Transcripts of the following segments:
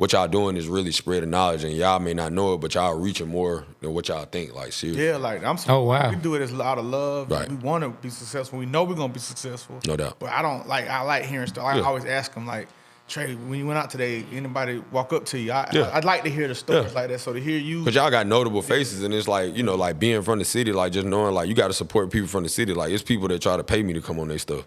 what y'all doing is really spreading knowledge, and y'all may not know it, but y'all reaching more than what y'all think. Like, seriously. Yeah, like Oh, wow. We do it out of love. Right. We want to be successful. We know we're gonna be successful. No doubt. But I like hearing stuff. I always ask them like, Trey, when you went out today, anybody walk up to you? I'd like to hear the stories like that. So to hear you, because y'all got notable faces, and it's like, you know, like being from the city, like just knowing like you got to support people from the city. Like, it's people that try to pay me to come on their stuff.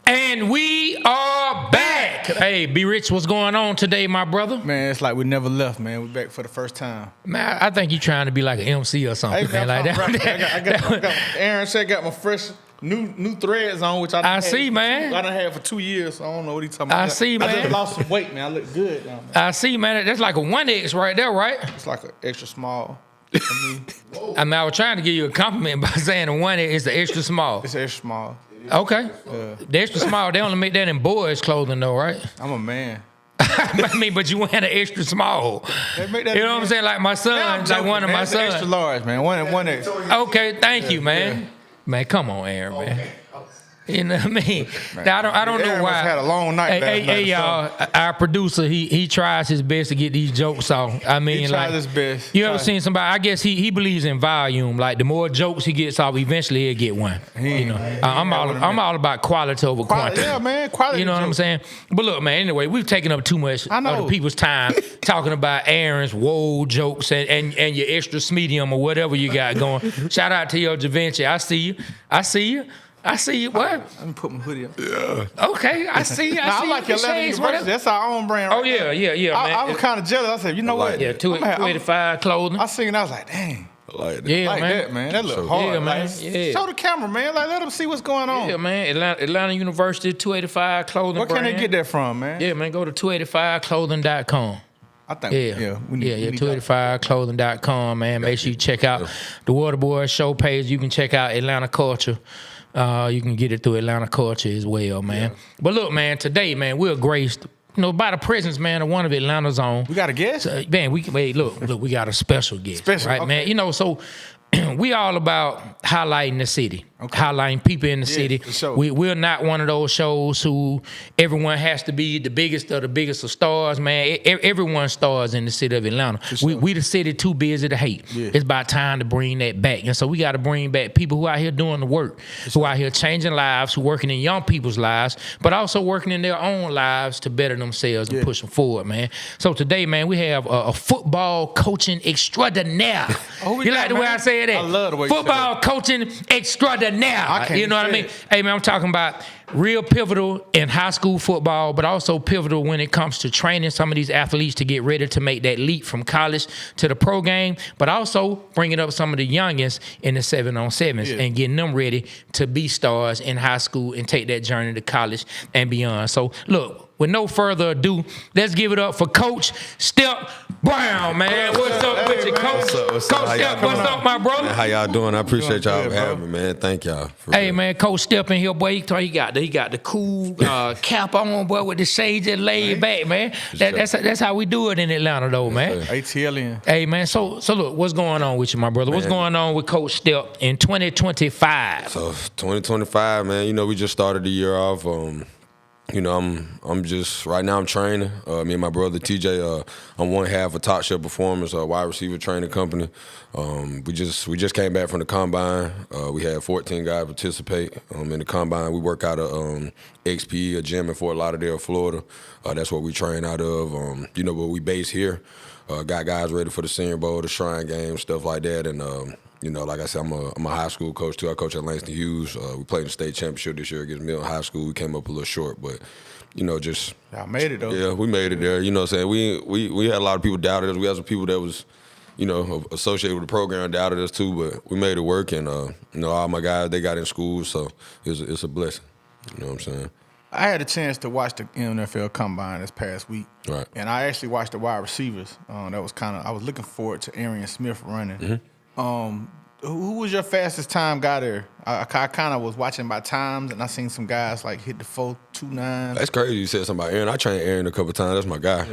And we are back. Hey, B Rich, what's going on today, my brother? man, it's like we never left, man. We're back for the first time. Man, I think you trying to be like an MC or something, man. Like that. I got Aaron said, got my fresh new threads on, which I see, man. I done had for 2 years, so I don't know what he's talking about. I see, man. I just lost some weight, man. I look good now, man. I see, man. That's like a 1X right there, right? It's like an extra small for me. I mean, I was trying to give you a compliment by saying the 1X is the extra small. It's extra small. Okay. The extra small, they only make that in boys' clothing, though, right? I'm a man. I mean, but you wearing an extra small. They make that You know what I'm saying? Like my son, like one of my Extra sons. large, man. One X. Okay, thank you, man. Yeah. Man, come on, Aaron, man. You know what I mean? Now, I don't know Aaron why. must had a long night. Hey, y'all, our producer, he tries his best to get these jokes off. I mean, He like, tries his best. you ever seen somebody? I guess he believes in volume. Like the more jokes he gets off, eventually he'll get one. You know, I'm all about quality over quantity. Yeah, man. Quality. You know what I'm saying? But look, man. Anyway, we've taken up too much of the people's time talking about Aaron's whoa jokes and your extra medium or whatever you got going. Shout out to your Da Vinci. I see you. What? Let me put my hoodie up. Yeah. Okay, I see. I like your Atlanta University. That's our own brand. Oh yeah, man. I was kind of jealous. I said, you know what? Yeah, 285 clothing. I seen it. I was like, dang. I like that. Yeah, Like man. that, man. That look hard. Yeah, man. Like, Yeah. show the camera, man. Like, let them see what's going on. Yeah, man. Atlanta University 285 clothing. Where can brand. they get that from, man? Yeah, man. Go to 285clothing.com. I think. Yeah, We need 285clothing.com, man. Make sure you check out the Waterboy show page. You can check out Atlanta Culture. You can get it through Atlanta Culture as well, man. Yeah. But look, man, today, man, we're graced, by the presence, man, of one of Atlanta's own. We got a guest? Man, we got a special guest. Right, okay. Man? So we all about highlighting the city, highlighting people in the city. Sure. We're not one of those shows who everyone has to be the biggest of stars, man. Everyone stars in the city of Atlanta. Sure. We the city too busy to hate. Yeah. It's about time to bring that back. And so we got to bring back people who out here doing the work, who out here changing lives, who working in young people's lives, but also working in their own lives to better themselves and push them forward, man. So today, man, we have a football coaching extraordinaire. You like the way I say it? I love the way football coaching extraordinaire. You know what I mean? Hey, man, I'm talking about real pivotal in high school football, but also pivotal when it comes to training some of these athletes to get ready to make that leap from college to the pro game, but also bringing up some of the youngins in the 7-on-7s and getting them ready to be stars in high school and take that journey to college and beyond. So, look, with no further ado, let's give it up for Coach Steph Brown, man. What's up with you, Coach? Coach Steph, what's up, my brother? Man, how y'all doing? I appreciate y'all having me, man. Thank y'all. Hey, man, Coach Steph in here, boy. He got the cool cap on, boy, with the shades that laid back, man. That's how we do it in Atlanta, though, man. ATLN. Hey, man, so look, what's going on with you, my brother? What's going on with Coach Steph in 2025? So 2025, man, we just started the year off. I'm just right now. I'm training. Me and my brother TJ. I'm one half of Top Shelf Performance, a wide receiver training company. We just came back from the combine. We had 14 guys participate in the combine. We work out of XP, a gym in Fort Lauderdale, Florida. That's what we train out of. But we base here. Got guys ready for the Senior Bowl, the Shrine Game, stuff like that, and. Like I said, I'm a high school coach too. I coach at Langston Hughes. We played in the state championship this year against Middle High School. We came up a little short, but just y'all made it though. Yeah, we made it there. You know what I'm saying? We had a lot of people doubted us. We had some people that was, associated with the program doubted us too, but we made it work. And all my guys, they got in school, so it's a blessing. You know what I'm saying? I had a chance to watch the NFL Combine this past week, right? And I actually watched the wide receivers. That was I was looking forward to Arian Smith running. Mm-hmm. Who was your fastest time guy there? I kind of was watching by times, and I seen some guys like hit the 4.29. That's crazy you said something about Aaron. I trained Aaron a couple of times. That's my guy.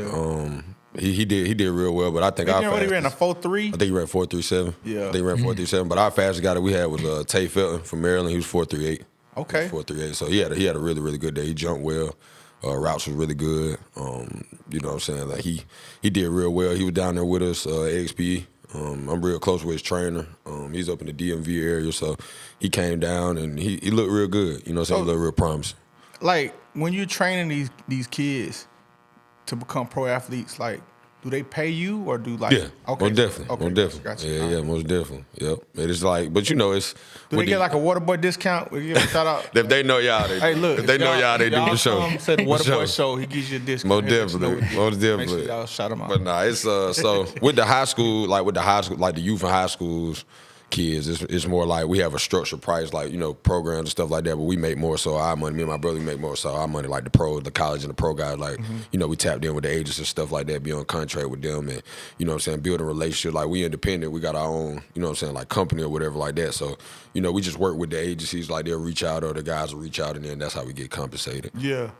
He did real well, but I think He our fastest, ran a 4.3. I think he ran 4.37. Yeah. I think he ran 4.37. But our fastest guy that we had was Tay Felton from Maryland. He was 4.38. Okay. 4.38. So he had a really, really good day. He jumped well. Routes was really good. You know what I'm saying? Like he did real well. He was down there with us at XP. I'm real close with his trainer. He's up in the DMV area, so he came down and he looked real good. You know what I'm saying? He looked real promising. Like, when you're training these kids to become pro athletes, like, do they pay you or do like? Yeah, okay, most definitely, okay, most definitely. Gotcha. Yeah, most definitely. Yep. It is like, but you know, it's. Do they get like a Waterboy discount? We give a shout out. If they know y'all, they. Hey, look. If they know y'all, they do for sure. Said the For Waterboy sure. show. He gives you a discount. Most definitely, most definitely. Make sure y'all shout him out. But nah, it's so with the high school, like the youth and high schools kids, it's more like we have a structured price, like, you know, programs and stuff like that, but we make more so our money. Me and my brother, we make more so our money, like the college and the pro guys, like, you know, we tapped in with the agents and stuff like that, be on contract with them and, you know what I'm saying, build a relationship. Like, we independent, we got our own, you know what I'm saying, like company or whatever like that. So, you know, we just work with the agencies, like they'll reach out or the guys will reach out and then that's how we get compensated. Yeah.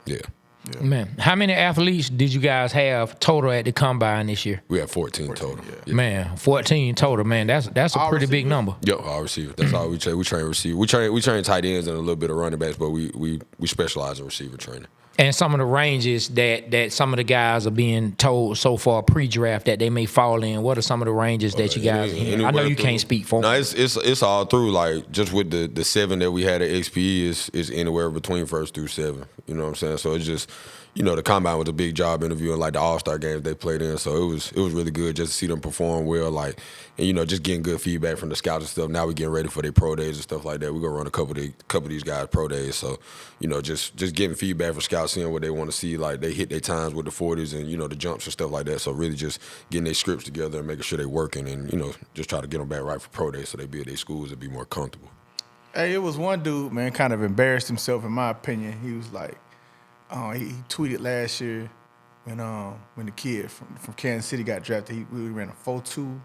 Man, how many athletes did you guys have total at the combine this year? We have 14 total. Yeah. Man, 14 total. Man, that's a All pretty big receivers? number. Yep, all receivers. That's all we train. We train receiver. We train tight ends and a little bit of running backs, but we specialize in receiver training. And some of the ranges that some of the guys are being told so far pre-draft that they may fall in. What are some of the ranges that you guys? I know you can't speak for. No, it's all through. Like, just with the 7 that we had at XPE is anywhere between first through 7. You know what I'm saying? So it's just, you know, the combine was a big job interviewing like the All-Star games they played in. So it was really good just to see them perform well, like, and, you know, just getting good feedback from the scouts and stuff. Now we're getting ready for their pro days and stuff like that. We're gonna run a couple of these guys pro days. So, you know, just getting feedback from scouts, seeing what they want to see, like they hit their times with the 40s and, you know, the jumps and stuff like that. So really just getting their scripts together and making sure they're working and, you know, just try to get them back right for pro days so they be at their schools and be more comfortable. Hey, it was one dude, man, kind of embarrassed himself in my opinion. He was like, he tweeted last year when the kid from Kansas City got drafted, we ran a 4.2.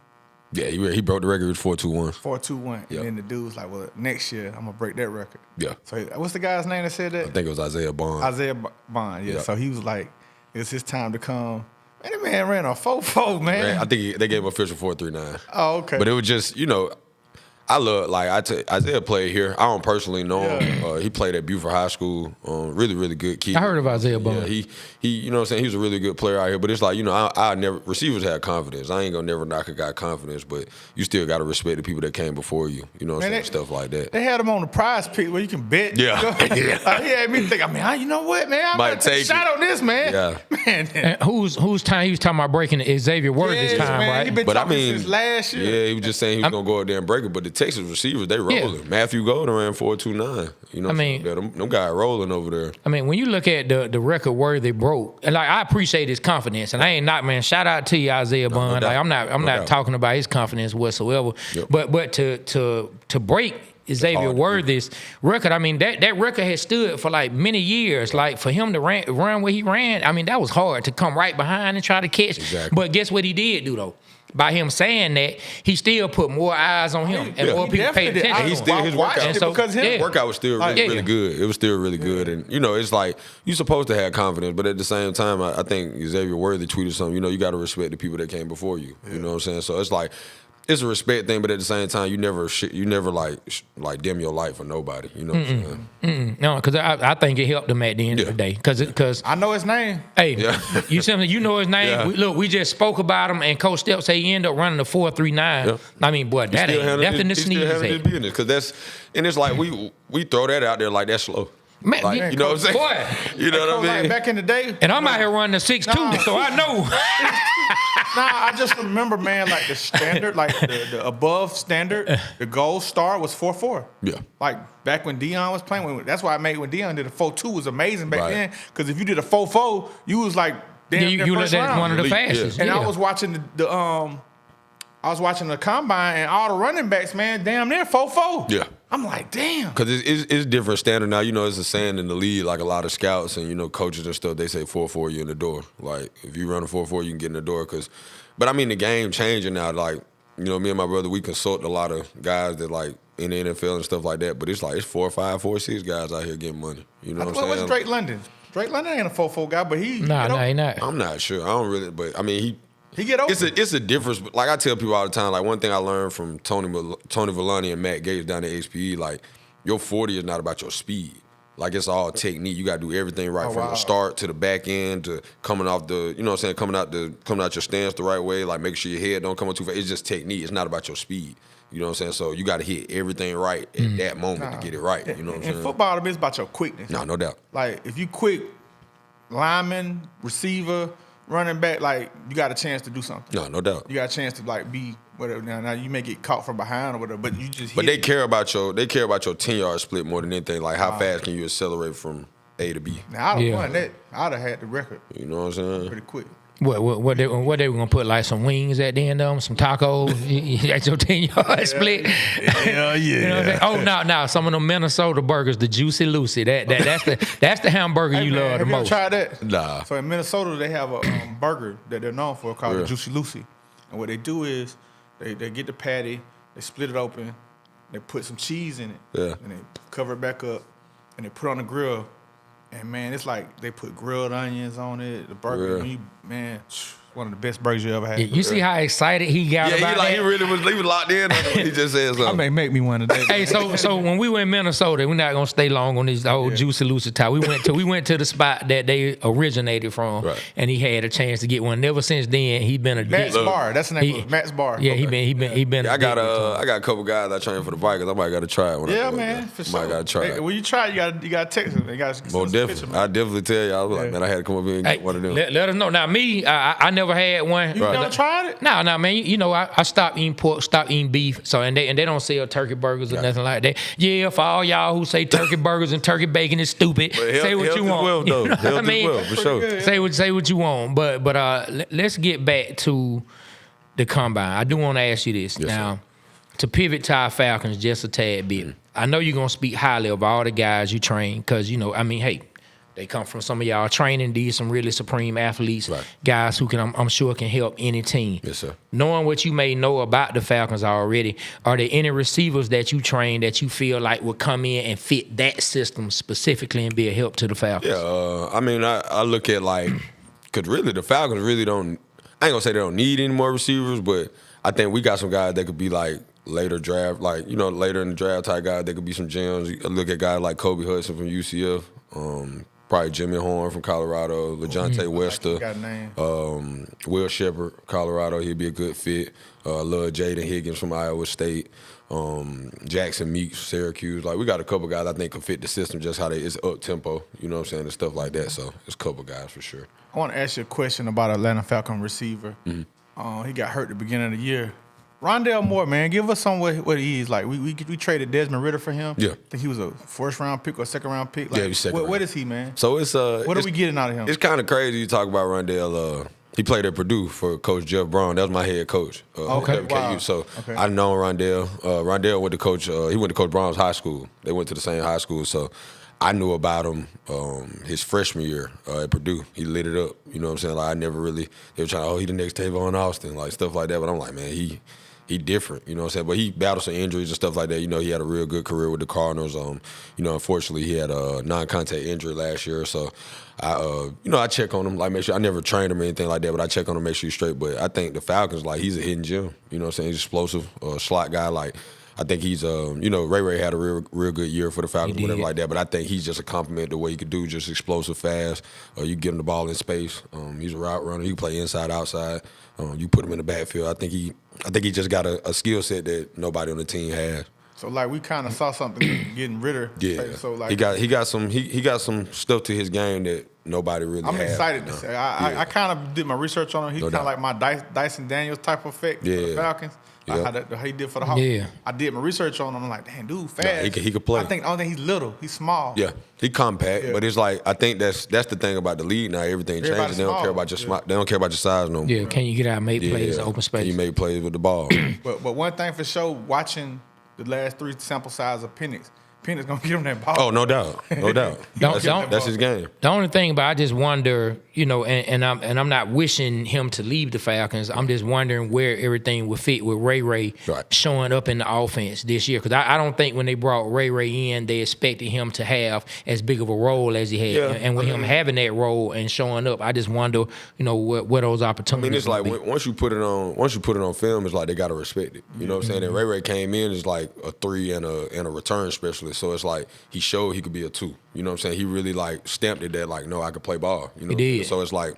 Yeah, he broke the record with 4.21. 4.21. Yep. And then the dude was like, well, next year I'm gonna break that record. Yeah. So what's the guy's name that said that? I think it was Isaiah Bond. Isaiah Bond, yeah. Yep. So he was like, it's his time to come. Man, that man ran a 4.4, man. I think they gave him official 4.39. Oh, okay. But it was just, you know, I love, like, Isaiah played here. I don't personally know him. He played at Buford High School. Really, really good kid. I heard of Isaiah Bond. Yeah, he, you know what I'm saying? He was a really good player out here. But it's like, you know, I never, receivers have confidence. I ain't gonna never knock a guy confidence, but you still gotta respect the people that came before you. You know what I'm saying? Stuff like that. They had him on the prize pick where you can bet. Yeah. He had me think, you know what, man? I might take a shot on this, man. Yeah. Man. And whose time he was talking about breaking Xavier Word this time, man. right? He been talking since last year. Yeah, he was just saying he was gonna go out there and break it. But the Texas receivers, they rolling. Yeah. Matthew Golden ran 4.29. You know, them guys rolling over there. I mean, when you look at the record Worthy broke, and like I appreciate his confidence, and I ain't not, man. Shout out to you, Isaiah Bond. No like I'm not talking about his confidence whatsoever. Yep. But to break Xavier Worthy's record, I mean that record has stood for like many years. Like for him to run where he ran, I mean that was hard to come right behind and try to catch. Exactly. But guess what he did do though? By him saying that, he still put more eyes on him and more people paid attention to him. He still, his workout was still really good. It was still really good. And, you know, it's like, you're supposed to have confidence, but at the same time, I think Xavier Worthy tweeted something, you know, you got to respect the people that came before you. You know what I'm saying? So it's like, it's a respect thing, but at the same time, you never like dim your light for nobody. You know what I'm saying? No, because I think it helped him at the end of the day. Because I know his name. Hey, you know his name. Yeah. We just spoke about him, and Coach Steph said he ended up running a 4.39. Yeah. I mean, boy, that ain't nothing to sneeze at. Because it's like we throw that out there like that's slow. Man, like, you know what I'm saying? Boy, you know what I mean? Like back in the day. And I'm out here running a 6.2, so I know. I just remember, man, like the standard, like the above standard, the gold star was 4.4. Yeah. Like back when Deion was playing, that's why I made when Deion did a 4.2 was amazing back then. Because if you did a 4.4, you was like you first round. One of the fastest. And I was watching the combine and all the running backs, man, damn near 4.4. Yeah. I'm like, damn. Because it's different standard now. You know, it's a saying in the league, like a lot of scouts and, you know, coaches and stuff, they say 4.4, you're in the door. Like, if you run a 4.4, you can get in the door. But, I mean, the game changing now. Like, you know, me and my brother, we consult a lot of guys that, like, in the NFL and stuff like that. But it's like, it's 4.5, 4.6 guys out here getting money. You know what I'm saying? What's Drake London? Drake London ain't a 4.4 guy, but he... Nah, he not. I'm not sure. I don't really... But, I mean, He get open. It's a difference. Like I tell people all the time, like one thing I learned from Tony Villani and Matt Gates down at HPE, like your 40 is not about your speed. Like it's all technique. You gotta do everything right from the start to the back end to coming off the, you know what I'm saying, coming out your stance the right way, like make sure your head don't come up too fast. It's just technique. It's not about your speed. You know what I'm saying? So you gotta hit everything right at that moment to get it right. You know what I'm saying? In football, it's about your quickness. No doubt. Like if you quick, lineman, receiver, running back, like you got a chance to do something. No doubt. You got a chance to like be whatever. Now you may get caught from behind or whatever, but you just. But they care about your 10-yard split more than anything. Like how fast can you accelerate from A to B? Now I'd have won that. I'd have had the record. You know what I'm saying? Pretty quick. What they were gonna put like some wings at the end of them, some tacos. That's your 10-yard split. Hell yeah. You know what I'm saying? Oh no, some of them Minnesota burgers, the Juicy Lucy. That's the hamburger you love the have most. You ever tried that? Nah. So in Minnesota they have a burger that they're known for called the Juicy Lucy, and what they do is they get the patty, they split it open, they put some cheese in it, and they cover it back up, and they put it on the grill. And man, it's like they put grilled onions on it. The burger, man, one of the best burgers you ever had. You see how excited he got about that? He was locked in. He just said something. I may make me one today. Hey, so when we were in Minnesota, we're not gonna stay long on this whole Juicy Lucy time. We went to the spot that they originated from, and he had a chance to get one. Ever since then, he's been Matt's addicted. Bar. That's the name of it. Matt's Bar. Yeah, he been. I got a couple guys I train for the Vikings. I might got to try it. When I go man, for sure. Might got to try it. When you try, you got to text them. You got to definitely. I definitely tell you. I was like, man, I had to come up here and get one of them. Let us know. Now me, I never had one. You never tried it? No, man. You know, I stopped eating pork, stopped eating beef. So and they don't sell turkey burgers or nothing like that. Yeah, for all y'all who say turkey burgers and turkey bacon is stupid, say what you want. Well, though. You know what I mean? Well, for sure. Say what you want. But let's get back to the combine. I do want to ask you this now. To pivot to our Falcons just a tad bit. I know you're gonna speak highly of all the guys you train, because you know, I mean, hey. They come from some of y'all training. These some really supreme athletes, guys who can, I'm sure, can help any team. Yes, sir. Knowing what you may know about the Falcons already, are there any receivers that you train that you feel like would come in and fit that system specifically and be a help to the Falcons? Yeah, I mean, I look at like, because really the Falcons really don't, I ain't gonna say they don't need any more receivers, but I think we got some guys that could be like later draft, like, you know, later in the draft type guys that could be some gems. You look at guys like Kobe Hudson from UCF, probably Jimmy Horn from Colorado, LaJohntay Wester, Will Shepard, Colorado, he'd be a good fit. Love Jaden Higgins from Iowa State, Jackson Meeks, Syracuse. Like, we got a couple guys I think could fit the system, just how it's up tempo, you know what I'm saying, and stuff like that. So it's a couple guys for sure. I want to ask you a question about Atlanta Falcon receiver. He got hurt at the beginning of the year. Rondale Moore, man, give us some what he is. Like, we traded Desmond Ridder for him. Yeah. I think he was a first-round pick or second-round pick. Like, he's second round. What is he, man? So it's what are we getting out of him? It's kind of crazy you talk about Rondale. He played at Purdue for Coach Steph Brown. That was my head coach. WKU. So I know Rondale. Rondale went to Coach. He went to Coach Brown's high school. They went to the same high school. So I knew about him his freshman year at Purdue. He lit it up. You know what I'm saying? Like, I never really. They were trying. He the next Tavon Austin, like stuff like that. But I'm like, man, he different, you know what I'm saying? But he battled some injuries and stuff like that. You know, he had a real good career with the Cardinals. You know, unfortunately, he had a non-contact injury last year. So, I check on him, like make sure. I never trained him or anything like that, but I check on him, make sure he's straight. But I think the Falcons, like, he's a hidden gem. You know what I'm saying? He's explosive, slot guy. Like, I think he's, Ray had a real good year for the Falcons, whatever like that. But I think he's just a compliment to what he could do, just explosive, fast. You get him the ball in space. He's a route runner. He can play inside, outside. You put him in the backfield. I think he just got a skill set that nobody on the team has. So like we kind of saw something getting Ridder. Yeah. So like he got some stuff to his game that nobody really has. I'm excited to say. I kind of did my research on him. He's kind of like my Dyson Daniels type of effect for the Falcons. Like how he did for the Hawks. Yeah. I did my research on him. I'm like, damn, dude, fast. He could play. I don't think he's little. He's small. Yeah, he compact, but it's like I think that's the thing about the league now. Everything changes. They don't care about your they don't care about your size no more. Yeah, can you get out and make plays in open space? Can you make plays with the ball? But one thing for sure, watching the last 3 sample size of Penix, Penix gonna get him that ball. Oh, no doubt, no doubt. That's his game. The only thing, but I just wonder, and I'm not wishing him to leave the Falcons. I'm just wondering where everything would fit with Ray showing up in the offense this year. Because I don't think when they brought Ray in, they expected him to have as big of a role as he had. Yeah. And with him having that role and showing up, I just wonder, where those opportunities. I mean, it's like once you put it on film, it's like they gotta respect it. You know what I'm saying? And Ray came in as like a 3 and a return specialist. So it's like he showed he could be a 2. You know what I'm saying? He really like stamped it that like, no, I could play ball. You know, he did. So it's like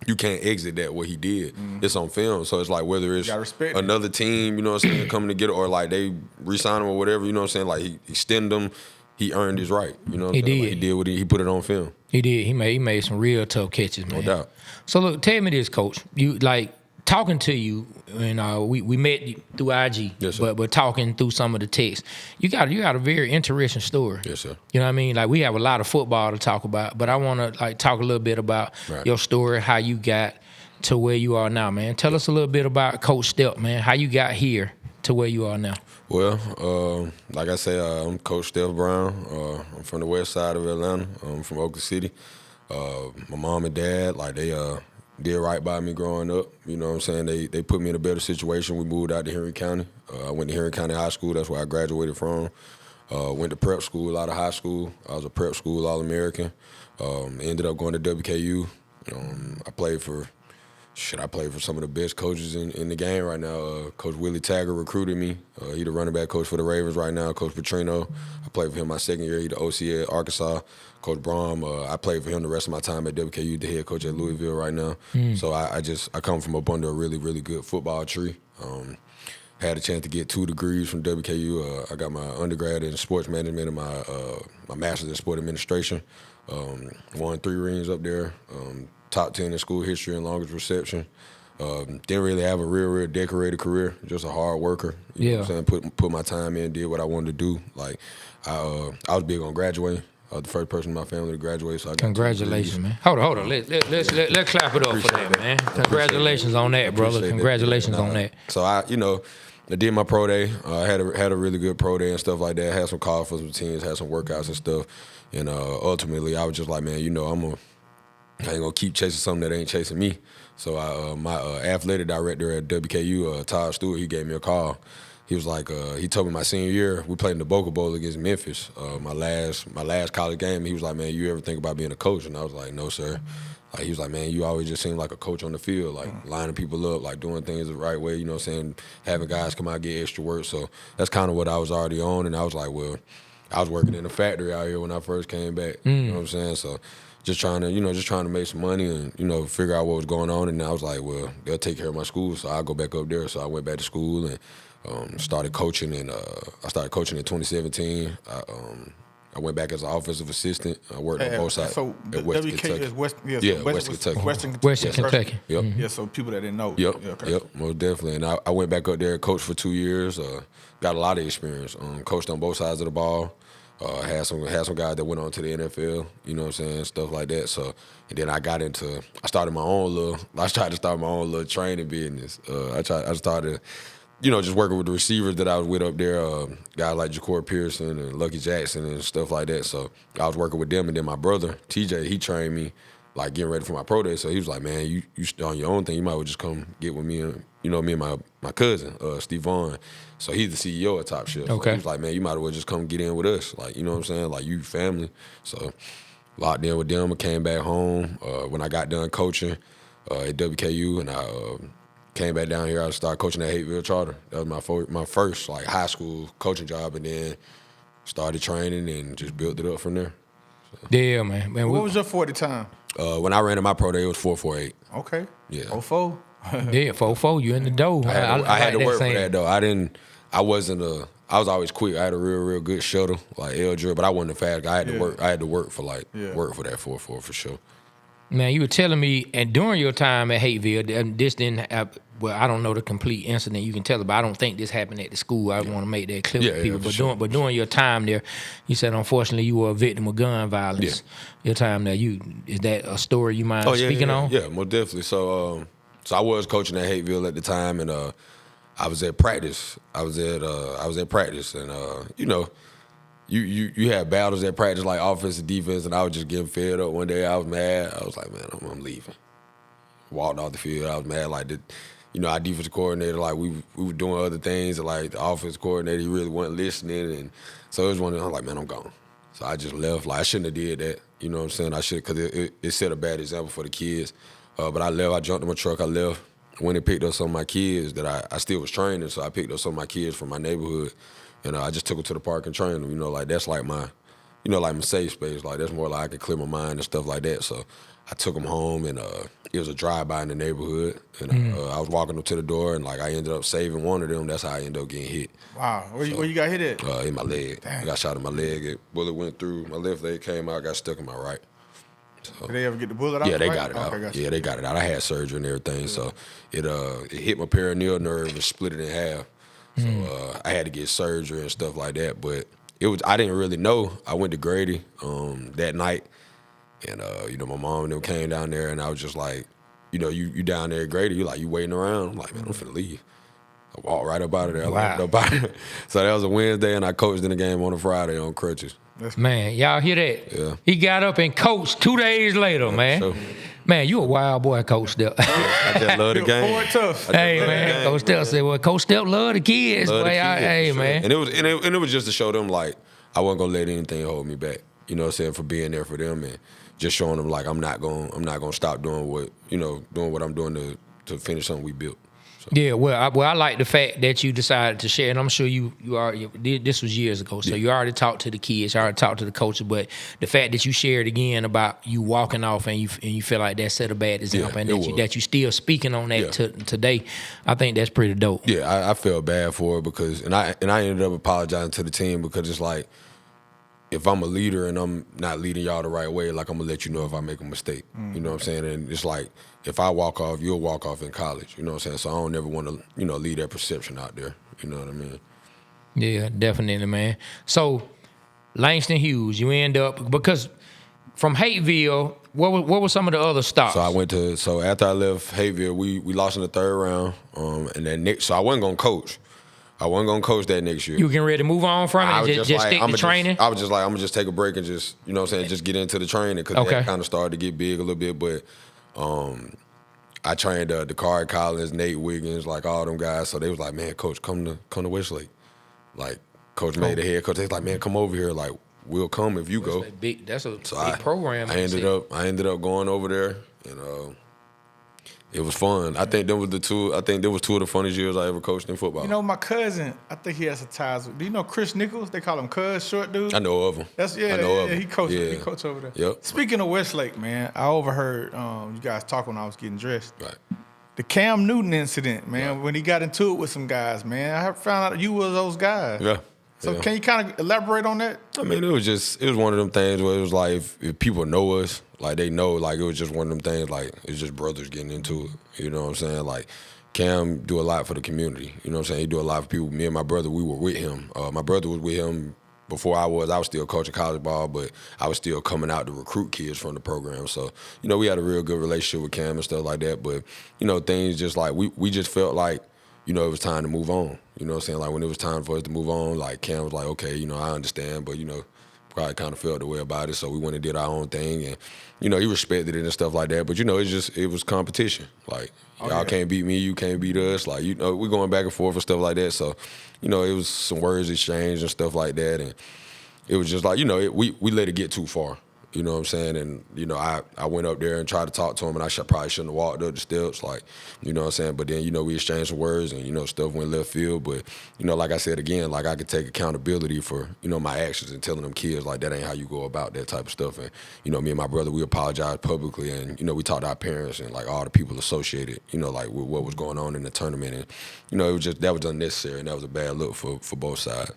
you can't exit that what he did. It's on film. So it's like whether it's another team, you know what I'm saying, coming to get it, or like they re-sign him or whatever. You know what I'm saying? Like he extend him. He earned his right. You know what I'm saying? Like he did what he put it on film. He did. He made some real tough catches, man. No doubt. So look, tell me this, Coach. You like talking to you, and we met through IG, yes, sir. but talking through some of the texts, you got a very interesting story. Yes, sir. You know what I mean? Like we have a lot of football to talk about, but I want to like talk a little bit about your story, how you got to where you are now, man. Tell us a little bit about Coach Steph, man. How you got here to where you are now. Well, like I say, I'm Coach Steph Brown. I'm from the west side of Atlanta. I'm from Oklahoma City. My mom and dad, like they did right by me growing up. You know what I'm saying? They put me in a better situation. We moved out to Henry County. I went to Henry County High School. That's where I graduated from. Went to prep school out of high school. I was a prep school All-American. Ended up going to WKU. I played for some of the best coaches in the game right now. Coach Willie Taggart recruited me. He the running back coach for the Ravens right now. Coach Petrino, I played for him my second year. He the OC at Arkansas. Coach Brom, I played for him the rest of my time at WKU, the head coach at Louisville right now. So I come from up under a really, really good football tree. Had a chance to get 2 degrees from WKU. I got my undergrad in sports management and my master's in sport administration. Won 3 rings up there. Top 10 in school history and longest reception. Didn't really have a real decorated career. Just a hard worker. You know what I'm saying? Put my time in, did what I wanted to do. Like I was big on graduating. I was the first person in my family to graduate. So I got congratulations, man. Hold on. Let's clap it up for that, man. Congratulations on that, brother. Congratulations on that. So I did my pro day. I had a really good pro day and stuff like that. Had some calls for some teams, had some workouts and stuff. And ultimately, I was just like, man, I ain't gonna keep chasing something that ain't chasing me. So my athletic director at WKU, Todd Stewart, he gave me a call. He was like, he told me my senior year, we played in the Boca Bowl against Memphis. My last college game, he was like, man, you ever think about being a coach? And I was like, no, sir. Like, he was like, man, you always just seem like a coach on the field, like lining people up, like doing things the right way, you know what I'm saying, having guys come out, get extra work. So that's kind of what I was already on. And I was like, well, I was working in a factory out here when I first came back. You know what I'm saying? So just trying to make some money and, figure out what was going on. And I was like, well, they'll take care of my school, so I'll go back up there. So I went back to school and started coaching. And I started coaching in 2017. I went back as an offensive assistant. I worked on both sides. So at Western Kentucky. Is Western Kentucky. Western Kentucky. Yep. Yeah, so people that didn't know. Yep, most definitely. And I went back up there, coached for 2 years, got a lot of experience. Coached on both sides of the ball. Had some guys that went on to the NFL, you know what I'm saying, stuff like that. So, and then I started my own little training business. I started, just working with the receivers that I was with up there, guys like Ja'Cory Pearson and Lucky Jackson and stuff like that. So I was working with them, and then my brother, TJ, he trained me, like getting ready for my pro day. So he was like, man, you on your own thing, you might well just come get with me and, me and my cousin, Steve Vaughn. So he's the CEO of Top Chef. Okay. So he was like, man, you might as well just come get in with us. Like, you know what I'm saying? Like, you family. So locked in with them. I came back home. When I got done coaching at WKU, and I came back down here, I started coaching at Hateville Charter. That was my first like high school coaching job, and then started training and just built it up from there. So. Yeah, man. What was your 40 time? When I ran in my pro day, it was 4.48. Okay. Yeah. 4.4. Yeah, 4.4. You in the dough. I had to work for that though. I was always quick. I had a real good shuttle, like L drill, but I wasn't a fast guy. I had to work for that 4.4 for sure. Man, you were telling me, and during your time at Hateville, this didn't happen. Well, I don't know the complete incident you can tell, but I don't think this happened at the school. I want to make that clear with people. But during your time there, you said unfortunately you were a victim of gun violence. Yeah. Your time there, is that a story you mind speaking on? Yeah, most definitely. So I was coaching at Hateville at the time, and I was at practice. I was at practice, and you have battles at practice like offense and defense, and I was just getting fed up. One day I was mad. I was like, man, I'm leaving. Walked off the field. I was mad. Like our defensive coordinator, like we were doing other things, and like the offense coordinator, he really wasn't listening, and so it was one of them. I'm like, man, I'm gone. So I just left. Like I shouldn't have did that. You know what I'm saying? I should, because it set a bad example for the kids. But I left. I jumped in my truck. I left. Went and picked up some of my kids that I still was training. So I picked up some of my kids from my neighborhood, and I just took them to the park and trained them. You know, like that's like my, like my safe space. Like that's more like I can clear my mind and stuff like that. So I took them home, and it was a drive-by in the neighborhood, and I was walking them to the door, and like I ended up saving one of them. That's how I ended up getting hit. Wow, where you got hit at? In my leg. Dang. I got shot in my leg. Bullet went through my left leg, came out, got stuck in my right. So, did they ever get the bullet out? Yeah, they got it out. Okay, they got it out. I had surgery and everything, so it hit my perineal nerve and split it in half. So I had to get surgery and stuff like that. But I didn't really know. I went to Grady that night, and my mom and them came down there, and I was just like, you down there at Grady, you waiting around. I'm like, man, I'm finna leave. I walked right up out of there. Wow. So that was a Wednesday, and I coached in the game on a Friday on crutches. Man, y'all hear that? Yeah. He got up and coached 2 days later, man. So, man, you a wild boy, Coach Steph. I just love the game. Boy, tough. Hey, man, Coach Steph said, well, Coach Steph love the kids. Love the kids, Hey, sure. man. And it was just to show them, like, I wasn't going to let anything hold me back. You know what I'm saying? For being there for them and just showing them, like, I'm not gonna stop doing what I'm doing to finish something we built. So. Yeah, I like the fact that you decided to share, and I'm sure you already, this was years ago, so you already talked to the kids, you already talked to the coaches, but the fact that you shared again about you walking off and you feel like that set a bad example, and that you still speaking on that today, I think that's pretty dope. Yeah, I felt bad for it because, and I ended up apologizing to the team because it's like, if I'm a leader and I'm not leading y'all the right way, like I'm gonna let you know if I make a mistake. You know what I'm saying? And it's like, if I walk off, you'll walk off in college. You know what I'm saying? So I don't ever want to, leave that perception out there. You know what I mean? Yeah, definitely, man. So Langston Hughes, you end up, because from Hateville, what were some of the other stops? So after I left Hateville, we lost in the third round. And then so I wasn't gonna coach. I wasn't gonna coach that next year. You getting ready to move on from it and just stick to training? I was just like, I'm gonna just take a break and just, just get into the training because that kind of started to get big a little bit. But I trained Dakari Collins, Nate Wiggins, like all them guys. So they was like, man, coach, come to Westlake. Like Coach made the head coach. They was like, man, come over here. Like we'll come if you go. That's a big program. I ended up going over there and. It was fun. I think there was two of the funniest years I ever coached in football. My cousin, I think he has some ties with. Do you know Chris Nichols? They call him Cuz, short dude. I know of him. I know of him. He coached over there. Yep. Speaking of Westlake, man, I overheard you guys talk when I was getting dressed. Right. The Cam Newton incident, man, when he got into it with some guys, man. I found out you was those guys. Yeah. So can you kind of elaborate on that? I mean, it was one of them things where it was like if people know us, like they know, like it was just one of them things, like it's just brothers getting into it. You know what I'm saying? Like Cam do a lot for the community. You know what I'm saying? He do a lot for people. Me and my brother, we were with him. My brother was with him before I was still coaching college ball, but I was still coming out to recruit kids from the program. So, we had a real good relationship with Cam and stuff like that. But, things just like we just felt like, it was time to move on. You know what I'm saying? Like when it was time for us to move on, like Cam was like, okay, I understand, but probably kind of felt the way about it. So we went and did our own thing, and he respected it and stuff like that. But it was competition. Like y'all can't beat me, you can't beat us. Like we're going back and forth and stuff like that. So it was some words exchanged and stuff like that, and it was just like we let it get too far. You know what I'm saying? And, I went up there and tried to talk to him, and I probably shouldn't have walked up the steps, like, you know what I'm saying? But then, we exchanged some words, and, stuff went left field. But, like I said again, like I could take accountability for, my actions and telling them kids, like, that ain't how you go about that type of stuff. And, me and my brother, we apologized publicly, and, we talked to our parents and, like, all the people associated, like, with what was going on in the tournament. And, it was just, that was unnecessary, and that was a bad look for both sides.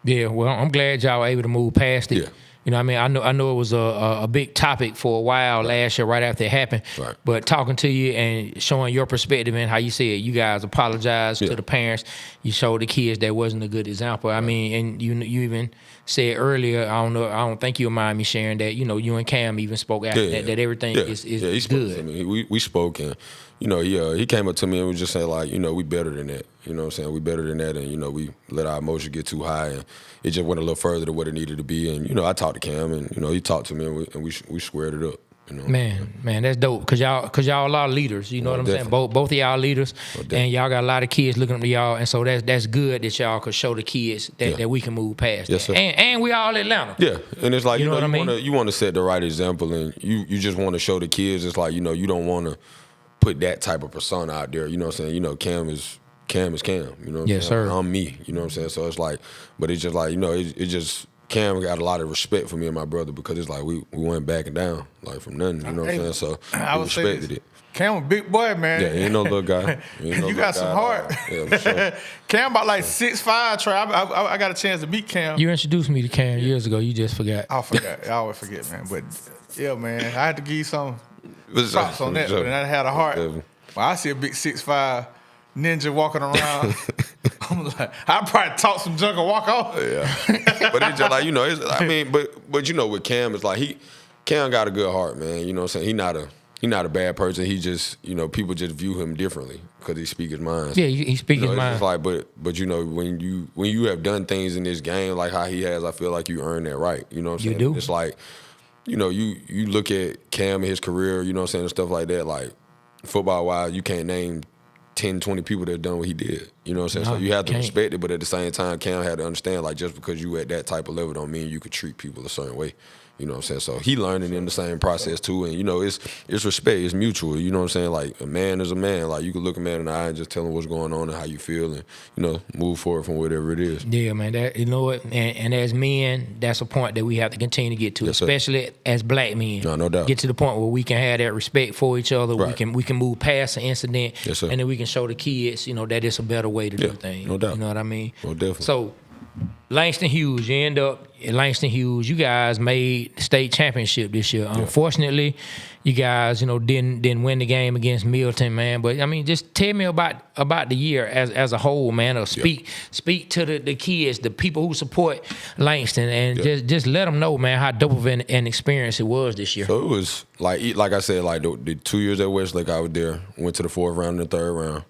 Yeah, well, I'm glad y'all were able to move past it. Yeah. You know what I mean? I know it was a big topic for a while last year right after it happened. Right. But talking to you and showing your perspective and how you said you guys apologized to the parents. You showed the kids that wasn't a good example. I mean, and you even said earlier, I don't think you'll mind me sharing that, you and Cam even spoke after that everything is he good. spoke. I mean, we spoke, and he came up to me and was just saying, like, we better than that. You know what I'm saying? We better than that, and, we let our emotions get too high, and it just went a little further than what it needed to be. And, I talked to Cam, and, he talked to me, and we squared it up. Man, that's dope. Cause y'all a lot of leaders. You know what I'm saying? Both of y'all leaders, and y'all got a lot of kids looking up to y'all, and so that's good that y'all could show the kids that we can move past. Yes, that. Sir. And we all Atlanta. Yeah, and it's like you know what I mean? You want to set the right example, and you just want to show the kids. It's like you don't want to put that type of persona out there. You know what I'm saying? Cam is Cam. You know what I'm yes, saying? Sir. I'm me. You know what I'm saying? So it's like, but it's just like it just. Cam got a lot of respect for me and my brother because it's like we went backing down like from nothing. You know what I'm saying? So I we respected it. Cam a big boy, man. Yeah, he ain't no little guy. You got some heart. Yeah, for sure. Cam about like 6'5", Trey. I got a chance to meet Cam. You introduced me to Cam years ago. You just forgot. I forgot. I always forget, man. But yeah, man, I had to give you some props on that. But I had a heart. Well, I see a big 6'5" ninja walking around. I'm like, I'd probably talk some junk and walk off. Yeah, but it's just like but with Cam, it's like Cam got a good heart, man. You know what I'm saying? He not a bad person. He just people just view him differently because he speaks his mind. Yeah, he speaks his mind. It's like, but when you have done things in this game like how he has, I feel like you earn that right. You know what I'm saying? You do. It's like, you look at Cam and his career, you know what I'm saying, and stuff like that. Like football wise, you can't name 10, 20 people that have done what he did. You know what I'm saying? So you have to respect it, but at the same time, Cam had to understand, like, just because you at that type of level don't mean you could treat people a certain way. You know what I'm saying? So he learning in the same process too, and it's respect, it's mutual. You know what I'm saying? Like a man is a man. Like you can look a man in the eye and just tell him what's going on and how you feel, and move forward from whatever it is. Yeah, man. That what, and as men, that's a point that we have to continue to get to, yes, especially as black men. No doubt. Get to the point where we can have that respect for each other. Right. We can move past an incident, yes, sir. and then we can show the kids, that it's a better way to do things. No doubt. You know what I mean? Oh, definitely. So. Langston Hughes, you end up at Langston Hughes. You guys made the state championship this year. Yeah. Unfortunately, you guys, didn't win the game against Milton, man. But I mean, just tell me about the year as a whole, man. Or speak to the kids, the people who support Langston, and just let them know, man, how dope of an experience it was this year. So it was like I said, like the 2 years at Westlake, I was there. Went to the fourth round and the third round.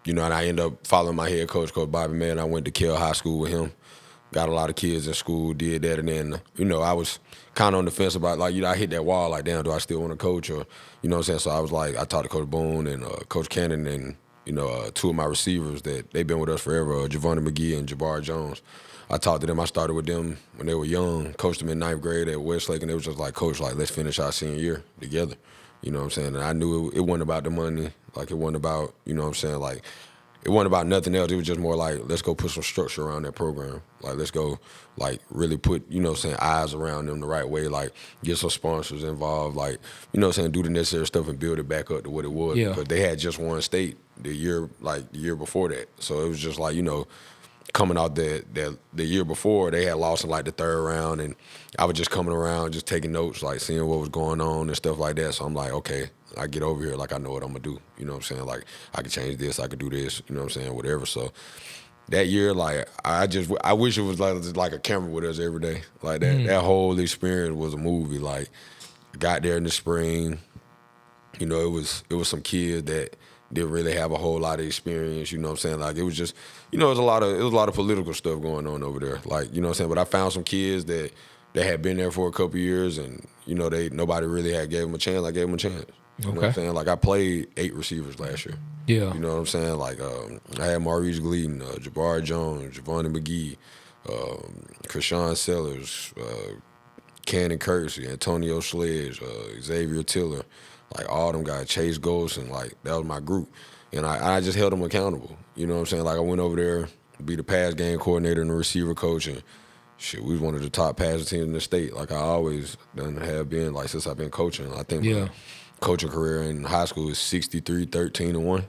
And I ended up following my head coach, Coach Bobby, man. I went to Kell High School with him. Got a lot of kids in school, did that. And then, I was kind of on the fence about, like, I hit that wall, like, damn, do I still want to coach? Or, you know what I'm saying? So I was like, I talked to Coach Boone and Coach Cannon and, two of my receivers that they've been with us forever, Javonte McGee and Jabbar Jones. I talked to them. I started with them when they were young, coached them in 9th grade at Westlake, and it was just like, Coach, like, let's finish our senior year together. You know what I'm saying? And I knew it wasn't about the money. Like, it wasn't about, you know what I'm saying? Like, it wasn't about nothing else. It was just more like, let's go put some structure around that program. Like, let's go, like, really put, eyes around them the right way. Like, get some sponsors involved. Like, do the necessary stuff and build it back up to what it was. Yeah. Because they had just won state the year before that. So it was just like, coming out the year before, they had lost in, like, the third round. And I was just coming around, just taking notes, like, seeing what was going on and stuff like that. So I'm like, okay, I get over here, like, I know what I'm going to do. You know what I'm saying? Like, I can change this, I could do this, you know what I'm saying, whatever. So that year, like, I wish it was like a camera with us every day. Like, that whole experience was a movie. Like, got there in the spring, it was some kids that didn't really have a whole lot of experience, you know what I'm saying? Like, it was just, it was a lot of political stuff going on over there. Like, you know what I'm saying? But I found some kids that had been there for a couple years and, nobody really had gave them a chance. I gave them a chance. You know what I'm saying? Like, I played 8 receivers last year. Yeah. You know what I'm saying? Like, I had Maurice Gleaton, Jabbar Jones, Javonte McGee, Krishawn Sellers, Cannon Kersey, Antonio Sledge, Xavier Tiller, like, all them guys, Chase Golson, like, that was my group. And I just held them accountable. You know what I'm saying? Like, I went over there to be the pass game coordinator and the receiver coach, and shit, we was one of the top passing teams in the state. Like, I always have been, like, since I've been coaching. I think my coaching career in high school is 63, 13, and 1.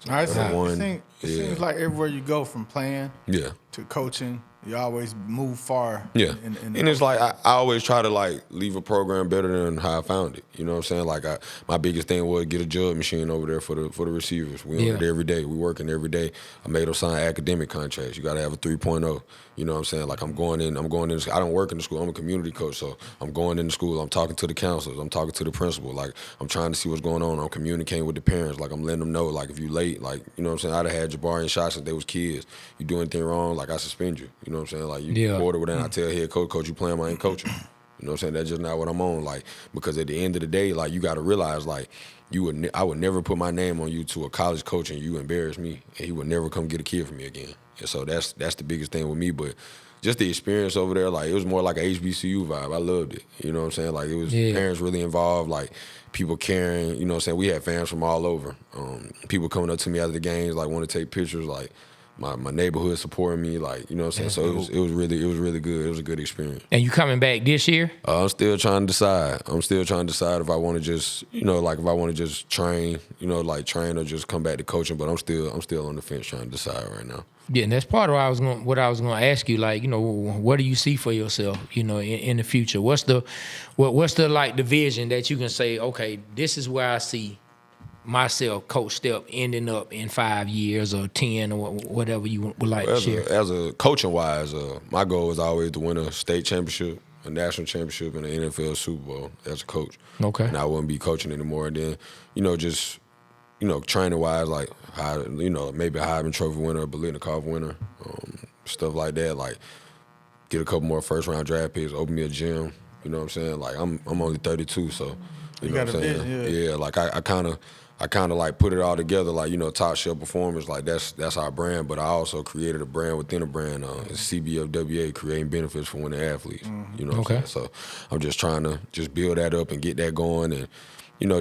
So it seems like everywhere you go from playing to coaching, You always move far. Yeah, and it's like I always try to like leave a program better than how I found it. You know what I'm saying? Like my biggest thing was get a jug machine over there for the receivers. We on it every day. We working every day. I made them sign academic contracts. You got to have a 3.0. You know what I'm saying? Like I'm going in. I don't work in the school. I'm a community coach, so I'm going into school. I'm talking to the counselors. I'm talking to the principal. Like I'm trying to see what's going on. I'm communicating with the parents. Like I'm letting them know. Like if you late, like you know what I'm saying. I'd have had Jabari and shots since they was kids. You do anything wrong, like I suspend you. You know what I'm saying? Like you order with that. I tell head coach, you playing, I ain't coaching. You know what I'm saying? That's just not what I'm on. Like because at the end of the day, like you got to realize, like I would never put my name on you to a college coach and you embarrass me, and he would never come get a kid from me again. And so that's the biggest thing with me. But just the experience over there, like it was more like an HBCU vibe. I loved it. You know what I'm saying? Like it was parents really involved, like people caring. You know what I'm saying? We had fans from all over. People coming up to me after the games, like want to take pictures, like. My neighborhood supporting me, like you know what I'm saying. So it was really good. It was a good experience. And you coming back this year? I'm still trying to decide. If I want to just if I want to just train, like train or just come back to coaching. But I'm still on the fence trying to decide right now. Yeah, and that's part of what I was going to ask you. Like what do you see for yourself? In the future, what's the like the vision that you can say? Okay, this is where I see myself, Coach Steph, ending up in 5 years or 10 or whatever you would like to share. As a coaching wise, my goal is always to win a state championship, a national championship, and an NFL Super Bowl as a coach. Okay. And I wouldn't be coaching anymore. And then, just training wise, like maybe a Heisman Trophy winner, a Biletnikoff winner, stuff like that. Like get a couple more first round draft picks, open me a gym. You know what I'm saying? Like I'm only 32, so you know what I'm saying? Yeah, like I kind of like put it all together, like, Top Shelf Performance, like that's our brand, but I also created a brand within a brand, it's CBFWA, creating benefits for winning athletes, you know what I'm saying? So I'm just trying to just build that up and get that going and,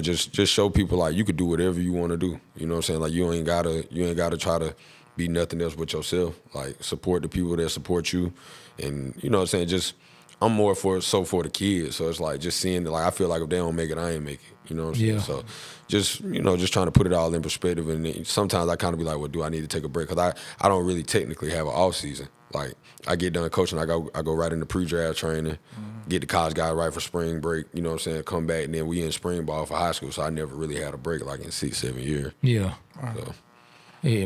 just show people like you could do whatever you want to do, you know what I'm saying? Like you ain't gotta try to be nothing else but yourself, like support the people that support you and, you know what I'm saying, I'm more for the kids, so it's like just seeing that, like I feel like if they don't make it, I ain't make it. You know what I'm saying? So just trying to put it all in perspective, and sometimes I kind of be like, well, do I need to take a break? Because I don't really technically have an off season. Like I get done coaching, I go right into pre-draft training, get the college guys right for spring break. You know what I'm saying? Come back, and then we in spring ball for high school. So I never really had a break like in 6-7 years. Yeah. So. Yeah.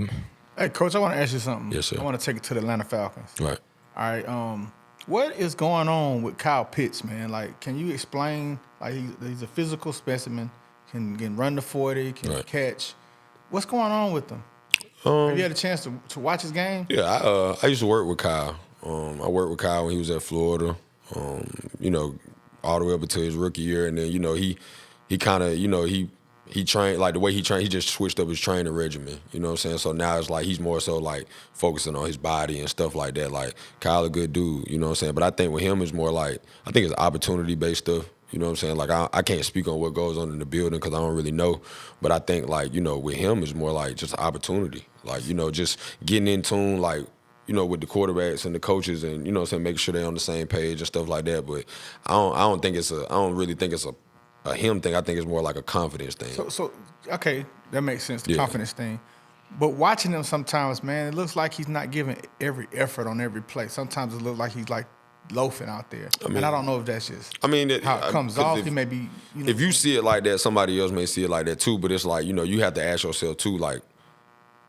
Hey, Coach, I want to ask you something. Yes, sir. I want to take it to the Atlanta Falcons. Right. All right. What is going on with Kyle Pitts, man? Like, can you explain? Like, he's a physical specimen, can run the 40, can catch. What's going on with him? Have you had a chance to watch his game? Yeah, I used to work with Kyle. I worked with Kyle when he was at Florida. All the way up until his rookie year, and then he kind of he trained, like the way he trained, he just switched up his training regimen. You know what I'm saying? So now it's like he's more so like focusing on his body and stuff like that. Like Kyle a good dude, you know what I'm saying? But I think with him it's more like, I think it's opportunity-based stuff. You know what I'm saying? Like I can't speak on what goes on in the building because I don't really know. But I think like, with him it's more like just opportunity. Like, just getting in tune, like, with the quarterbacks and the coaches and, you know what I'm saying, making sure they're on the same page and stuff like that. But I don't really think it's a him thing. I think it's more like a confidence thing. So okay, that makes sense, the confidence thing. But watching him sometimes, man, it looks like he's not giving every effort on every play. Sometimes it looks like he's like loafing out there. And I don't know if that's just how it comes off. He may be, if you see it like that, somebody else may see it like that too. But it's like, you have to ask yourself too, like,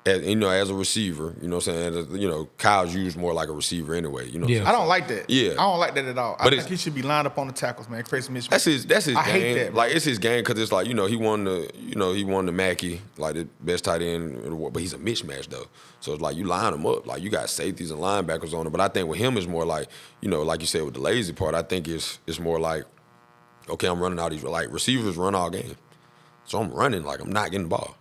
as a receiver, you know what I'm saying? Kyle's used more like a receiver anyway. You know what I'm saying? I don't like that. Yeah. I don't like that at all. I think he should be lined up on the tackles, man. Create some mismatch. That's his I game. hate that, like, it's his game because it's like, he won the Mackey, like the best tight end, but he's a mismatch though. So it's like you line him up. Like you got safeties and linebackers on him. But I think with him it's more like, like you said with the lazy part, I think it's more like, okay, I'm running all these, like receivers run all game. So I'm running, like I'm not getting the ball.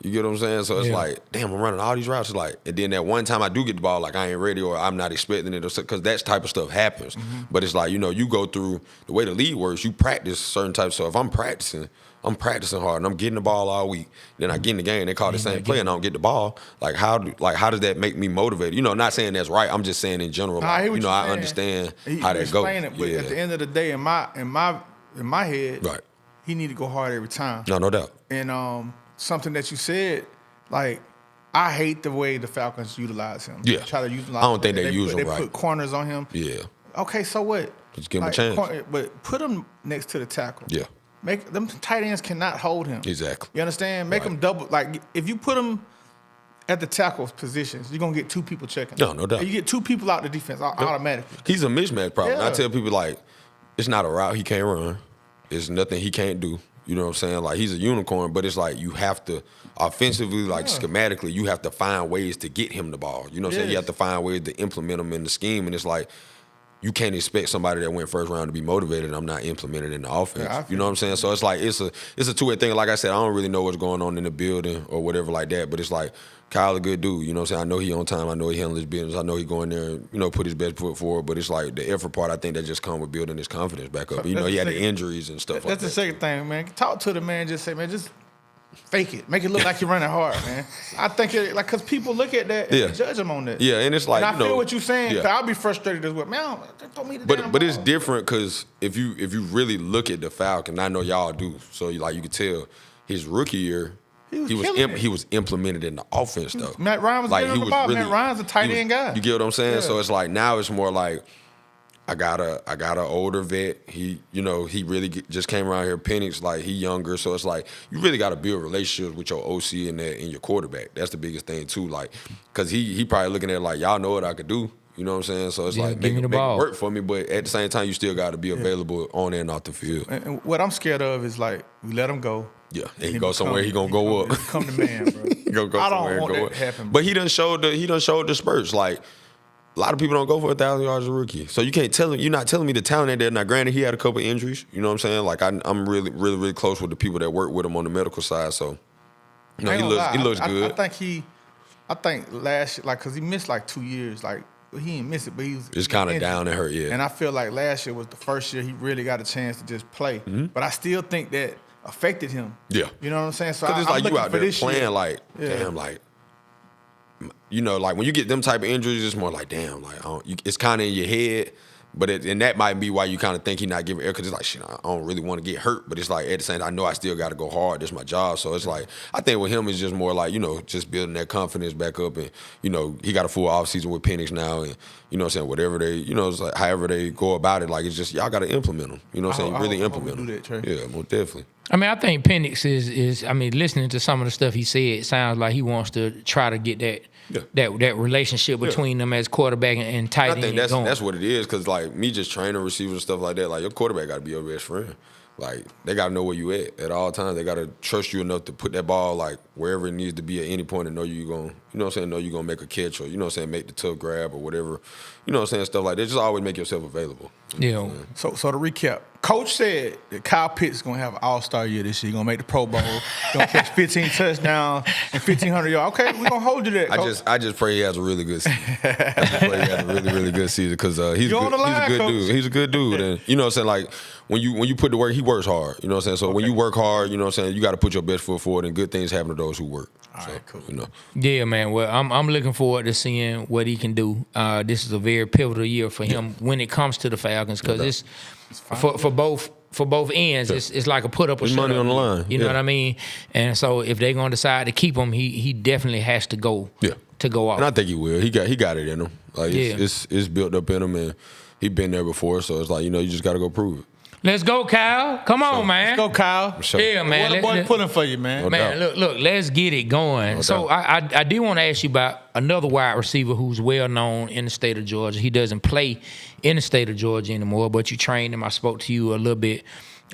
You get what I'm saying? So it's like, damn, I'm running all these routes. It's like, and then that one time I do get the ball, like I ain't ready or I'm not expecting it, because that type of stuff happens. Mm-hmm. But it's like, you go through the way the league works. You practice certain types. So if I'm practicing hard and I'm getting the ball all week. Then I get in the game, they call the same play and I don't get the ball. Like how does that make me motivated? Not saying that's right. I'm just saying in general. I understand how that goes. But at the end of the day, in my head, right, he need to go hard every time. No doubt. And something that you said, like I hate the way the Falcons utilize him. Yeah. Try to utilize I don't think they use him They right. put corners on him. Yeah. Okay, so what? Just give him a chance. But put him next to the tackle. Yeah. Make them tight ends cannot hold him. Exactly. You understand? Make him double. Like if you put him at the tackle positions, you're gonna get 2 people checking. No doubt. And you get 2 people out the defense automatically. He's a mismatch problem. Yeah. I tell people, like, it's not a route he can't run. It's nothing he can't do. You know what I'm saying? Like, he's a unicorn, but it's like you have to, offensively, like schematically, you have to find ways to get him the ball. You know what I'm saying? You have to find ways to implement him in the scheme. And it's like, you can't expect somebody that went first round to be motivated and I'm not implementing in the offense. Yeah, you know what I'm saying? So it's like, it's a two-way thing. Like I said, I don't really know what's going on in the building or whatever like that, but it's like, Kyle a good dude, you know what I'm saying? I know he on time. I know he handling his business. I know he go in there and, you know, put his best foot forward. But it's like the effort part, I think that just come with building his confidence back up. You know, he had the injuries and stuff like that. That's the second thing, man. Talk to the man. Just say, man, just fake it. Make it look like you're running hard, man. I think, because people look at that and judge him on that. Yeah, and it's like, and I feel what you're saying. Yeah. I'll be frustrated as well. Man, they told me the damn But it's ball. different because if you really look at the Falcons, I know y'all do. So, you can tell his rookie year, he was implemented in the offense though. Matt Ryan was getting on the ball. Matt Ryan's a tight end guy. You get what I'm saying? Yeah. So it's like now it's more like I got an older vet. He really just came around here. Penix, like he younger, so it's like you really got to build relationships with your OC and your quarterback. That's the biggest thing too. Like because he probably looking at it like y'all know what I could do. You know what I'm saying? So it's like make it work for me, but at the same time you still got to be available on and off the field. And what I'm scared of is like we let him go. Yeah, and he go somewhere. He gonna go up. Come the man, bro. He gonna go I somewhere don't want and go that up. to happen. But he done showed the spurts. Like a lot of people don't go for 1,000 yards as a rookie. So you can't tell him. You're not telling me the talent ain't there. Now, granted, he had a couple injuries. You know what I'm saying? Like I'm really, really, really close with the people that work with him on the medical side. So he looks good. I think last year, like, cause he missed like 2 years. Like he didn't miss it, but he was it's kind of down and hurt. Yeah. And I feel like last year was the first year he really got a chance to just play. Mm-hmm. But I still think that affected him. Yeah. You know what I'm saying? So because it's like you out there playing year. like, damn, like, you know, like when you get them type of injuries, it's more like, damn, like it's kind of in your head. And that might be why you kind of think he's not giving air because it's like, shit, I don't really want to get hurt. But it's like, at the same time, I know I still got to go hard. That's my job. So it's like, I think with him, it's just more like, just building that confidence back up. And, he got a full offseason with Penix now. And, you know what I'm saying, whatever they, it's like however they go about it, like, it's just, y'all got to implement them. You know what I'm saying? Really implement them. Do that, Trey. Yeah, most definitely. I mean, I think Penix is listening to some of the stuff he said, it sounds like he wants to try to get that relationship between them as quarterback and tight end. I think that's what it is, because like me just training receivers and stuff like that, like your quarterback got to be your best friend. Like they got to know where you at all times. They got to trust you enough to put that ball like wherever it needs to be at any point and know you're going, know you're going to make a catch or, make the tough grab or whatever. You know what I'm saying? Stuff like that. Just always make yourself available. Yeah. So to recap, Coach said that Kyle Pitts is going to have an all-star year this year. He's going to make the Pro Bowl. Going to catch 15 touchdowns and 1,500 yards. Okay, we're going to hold you there, Coach. I just pray he has a really good season. I just pray he has a really, really good season because he's a good dude. He's a good dude. And you know what I'm saying? Like when you put the work, he works hard. You know what I'm saying? So when you work hard, you know what I'm saying, you got to put your best foot forward and good things happen to those who work. All right, cool. Yeah, man. Well, I'm looking forward to seeing what he can do. This is a very pivotal year for him when it comes to the Falcons because it's for both ends. It's like a put up or shut money up. on the line. You know what I mean? And so if they're gonna decide to keep him, he definitely has to go. Yeah. To go out. And I think he will. He got it in him. Like it's built up in him, and he been there before. So it's like you just got to go prove it. Let's go, Kyle. Come on, man. Let's go, Kyle. Yeah, man. What the boy pulling for you, man? Man, look, let's get it going. No so I did want to ask you about another wide receiver who's well known in the state of Georgia. He doesn't play in the state of Georgia anymore, but you trained him. I spoke to you a little bit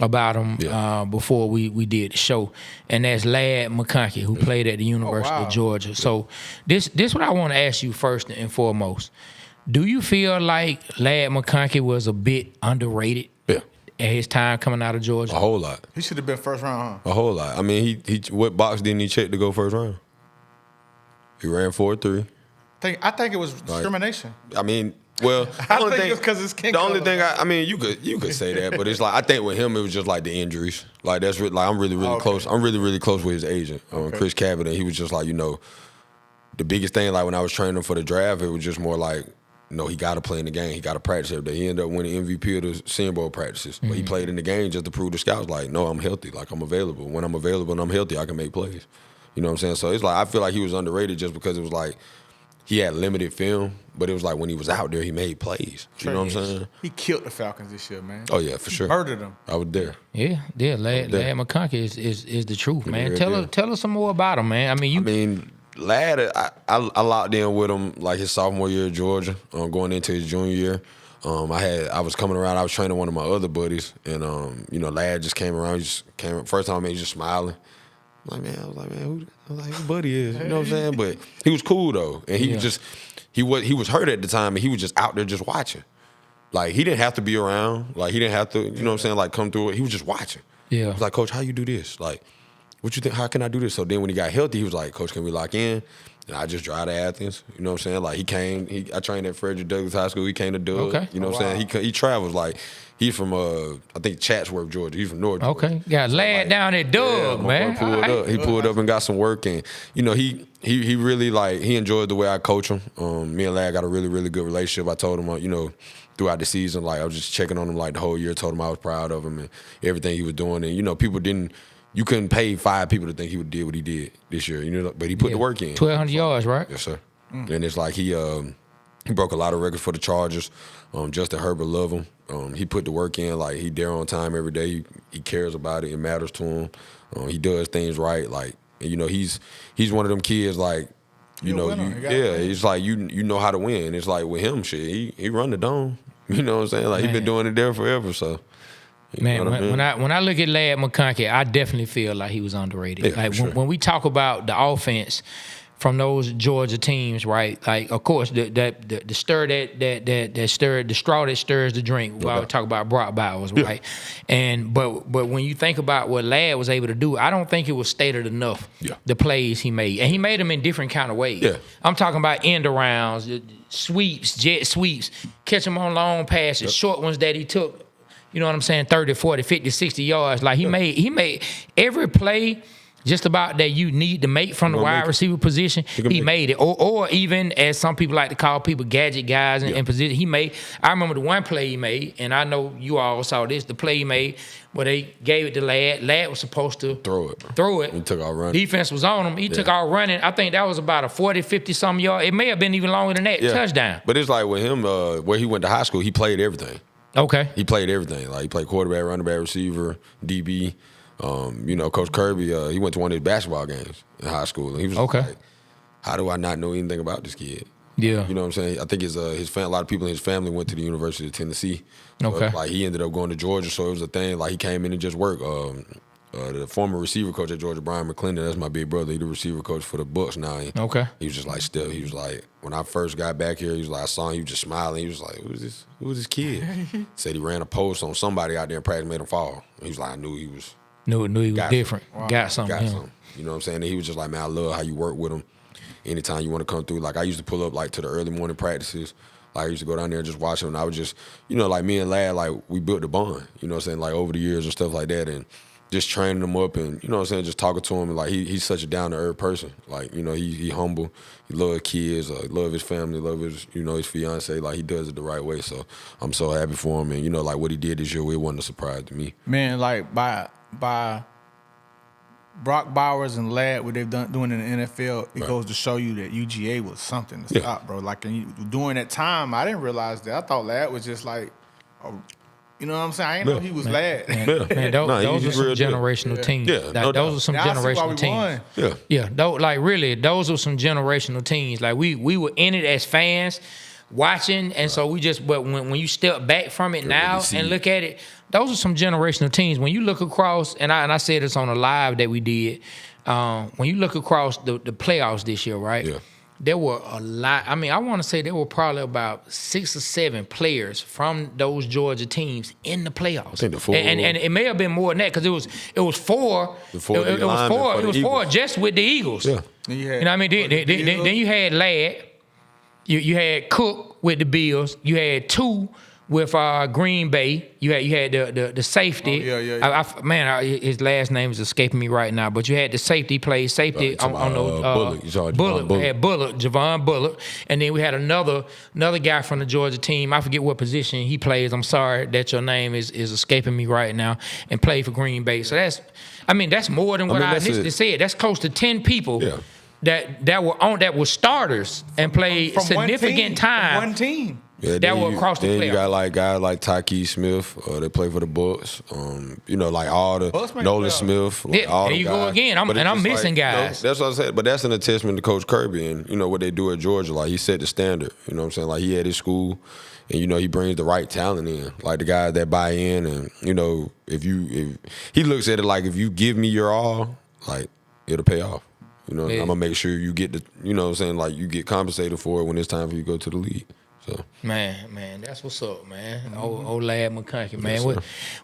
about him before we did the show, and that's Ladd McConkey, who played at the University of Georgia. So this what I want to ask you first and foremost. Do you feel like Ladd McConkey was a bit underrated? Yeah. At his time coming out of Georgia? A whole lot. He should have been first round, huh? A whole lot. I mean, he what box didn't he check to go first round? He ran 4.3. I think it was discrimination. I mean, well, I think it's because it's King. The only thing I mean, you could say that, but it's like I think with him it was just like the injuries. Like that's like I'm really close. I'm really close with his agent, Chris Cabot, and he was just like the biggest thing. Like when I was training him for the draft, it was just more like. No, he got to play in the game. He got to practice every day. He ended up winning MVP of the Senior Bowl practices. But he played in the game just to prove the scouts, like, no, I'm healthy. Like, I'm available. When I'm available and I'm healthy, I can make plays. You know what I'm saying? So it's like I feel like he was underrated just because it was like he had limited film, but it was like when he was out there, he made plays. You know what I'm saying? He killed the Falcons this year, man. Oh yeah, for sure. Murdered them. I was there. Yeah. Lad McConkey is the truth, man. Tell us some more about him, man. I mean, Lad, I locked in with him like his sophomore year at Georgia, going into his junior year. I was coming around. I was training one of my other buddies, and Lad just came around. He just came first time. He was just smiling. I was like, who Buddy is? You know what I'm saying? But he was cool though, and he was hurt at the time, and he was just out there just watching. Like he didn't have to be around. Like he didn't have to, you know what I'm saying? Like come through it. He was just watching. Yeah. I was like, Coach, how you do this? Like, what you think? How can I do this? So then when he got healthy, he was like, Coach, can we lock in? And I just drive to Athens. You know what I'm saying? Like I trained at Frederick Douglass High School. He came to Doug. Okay. You know what I'm saying? He travels like. He's from I think Chatsworth, Georgia. He's from North Georgia. Okay, got Lad down at Doug, man. He pulled up and got some work, and he really he enjoyed the way I coach him. Me and Lad got a really, really good relationship. I told him, throughout the season, I was just checking on him the whole year. Told him I was proud of him and everything he was doing, and people didn't. You couldn't pay 5 people to think he would do what he did this year, but he put the work in. 1,200 yards, right? Yes, sir. And it's like he broke a lot of records for the Chargers. Justin Herbert loved him. He put the work in. Like he there on time every day. He cares about it. It matters to him. He does things right. He's one of them kids. It's like you know how to win. It's like with him, shit. He run the dome. You know what I'm saying? Like he been doing it there forever. So. Man, when I look at Lad McConkey, I definitely feel like he was underrated. Yeah, when we talk about the offense from those Georgia teams, right? Like, of course, the straw that stirs the drink. We always talk about Brock Bowers, right? But when you think about what Lad was able to do, I don't think it was stated enough. Yeah. The plays he made, and he made them in different kind of ways. Yeah. I'm talking about end arounds, sweeps, jet sweeps, catch them on long passes, short ones that he took. You know what I'm saying? 30, 40, 50, 60 yards. Like he made every play just about that you need to make from the wide receiver position. He made it. Or even as some people like to call people gadget guys in position. I remember the one play he made, and I know you all saw this, the play he made where they gave it to Lad. Lad was supposed to throw it. He took out running. Defense was on him. He took out running. I think that was about a 40, 50-something yard. It may have been even longer than that. Touchdown. But it's like with him, where he went to high school, he played everything. Okay. He played everything. Like he played quarterback, running back, receiver, DB. Coach Kirby, he went to one of his basketball games in high school, and he was like, "How do I not know anything about this kid?" Yeah. You know what I'm saying? I think his a lot of people in his family went to the University of Tennessee. Okay. He ended up going to Georgia, so it was a thing. Like he came in and just worked. The former receiver coach at Georgia, Brian McClendon, that's my big brother. He's the receiver coach for the Bucks now. Okay. He was just like, still, he was like, when I first got back here, he was like, I saw him, he was just smiling. He was like, who is this kid? Said he ran a post on somebody out there in practice, made him fall. He was like, I knew he was. Knew he was different. Wow. Got something. You know what I'm saying? And he was just like, man, I love how you work with him. Anytime you want to come through. Like I used to pull up to the early morning practices. Like I used to go down there and just watch him. And I would just, like me and Lad, like we built a bond, you know what I'm saying? Like over the years and stuff like that. And just training him up and, you know what I'm saying, just talking to him. And like he's such a down-to-earth person. Like, he humble. He love kids, love his family, love his, his fiance. Like he does it the right way. So I'm so happy for him. And, like what he did this year, it wasn't a surprise to me. Man, like by Brock Bowers and Lad, what they've doing in the NFL, it goes to show you that UGA was something to stop, bro. Like during that time, I didn't realize that. I thought Lad was just like, you know what I'm saying? I didn't know he was Lad. Man, those are some generational teams. Yeah, those are some generational teams. Yeah. Those are some generational teams. Like we were in it as fans, watching, and so we just. But when you step back from it now and look at it, those are some generational teams. When you look across, and I said this on a live that we did, when you look across the playoffs this year, right? Yeah. There were a lot. I mean, I want to say there were probably about 6 or 7 players from those Georgia teams in the playoffs. I think the 4. And it may have been more than that because it was 4. It was 4 just with the Eagles. Yeah. You know what I mean? Then you had Lad. You had Cook with the Bills. You had 2 with Green Bay. You had the safety. Oh, yeah. His last name is escaping me right now. But you had the safety played safety on Bullock. Javon Bullock, and then we had another guy from the Georgia team. I forget what position he plays. I'm sorry that your name is escaping me right now. And played for Green Bay. So that's more than what I initially said. That's close to 10 people. Yeah. That were starters and played from significant time. One team. Yeah, that were across the playoffs. Then you got like guys like Tyke Smith, they play for the Bucks. Like all the Nolan Smith. Like all there you guys. Go again. I'm missing guys. That's what I said. But that's an attestament to Coach Kirby and what they do at Georgia. Like he set the standard. You know what I'm saying? Like he at his school, and he brings the right talent in. Like the guys that buy in, and if he looks at it like if you give me your all, like it'll pay off. I'm gonna make sure you get the, what I'm saying, like you get compensated for it when it's time for you to go to the league. So man, that's what's up, man. Old lad McConkey, man.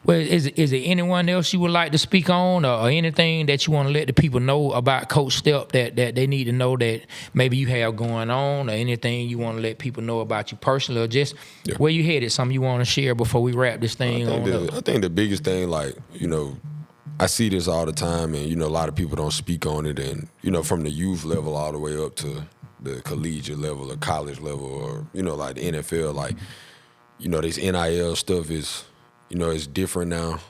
Yes, Is there anyone else you would like to speak on, or anything that you want to let the people know about Coach Steph that they need to know that maybe you have going on, or anything you want to let people know about you personally, or just where you headed? Something you want to share before we wrap this thing I think the biggest thing, like I see this all the time, and a lot of people don't speak on it, and from the youth level all the way up to the collegiate level or college level, or like the NFL, like this NIL stuff is it's different now.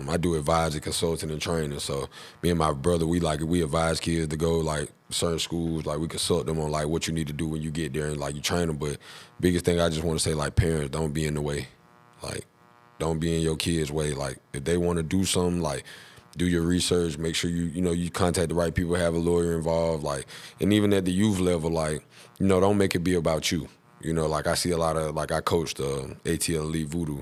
I do advising, consulting, and training. So me and my brother, we advise kids to go like certain schools, like we consult them on like what you need to do when you get there, and like you train them. But biggest thing I just want to say, like parents, don't be in the way. Like don't be in your kids' way. Like if they want to do something, like do your research, make sure you contact the right people, have a lawyer involved, like, and even at the youth level, like, don't make it be about you. Like I see a lot of, like I coached ATL Elite Voodoo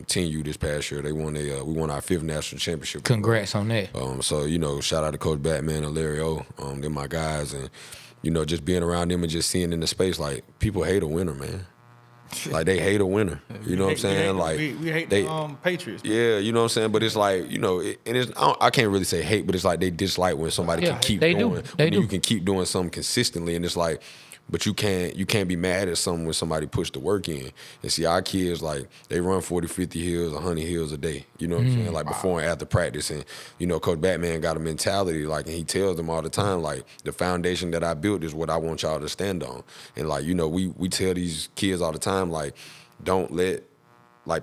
Teen U this past year. We won our 5th national championship. Congrats on that. So, shout out to Coach Batman and Larry O. They're my guys, and, just being around them and just seeing in the space, like people hate a winner, man. Like they hate a winner, you know what I'm saying? Like we hate the Patriots. Man. Yeah, you know what I'm saying. But it's like and it's I can't really say hate, but it's like they dislike when somebody can keep doing. You can keep doing something consistently, and it's like, but you can't be mad at something when somebody pushed the work in. And see, our kids, like, they run 40, 50 hills, 100 hills a day. You know what I'm saying? Like, before and after practice. And, Coach Batman got a mentality, like, and he tells them all the time, like, the foundation that I built is what I want y'all to stand on. And, like, we tell these kids all the time, like,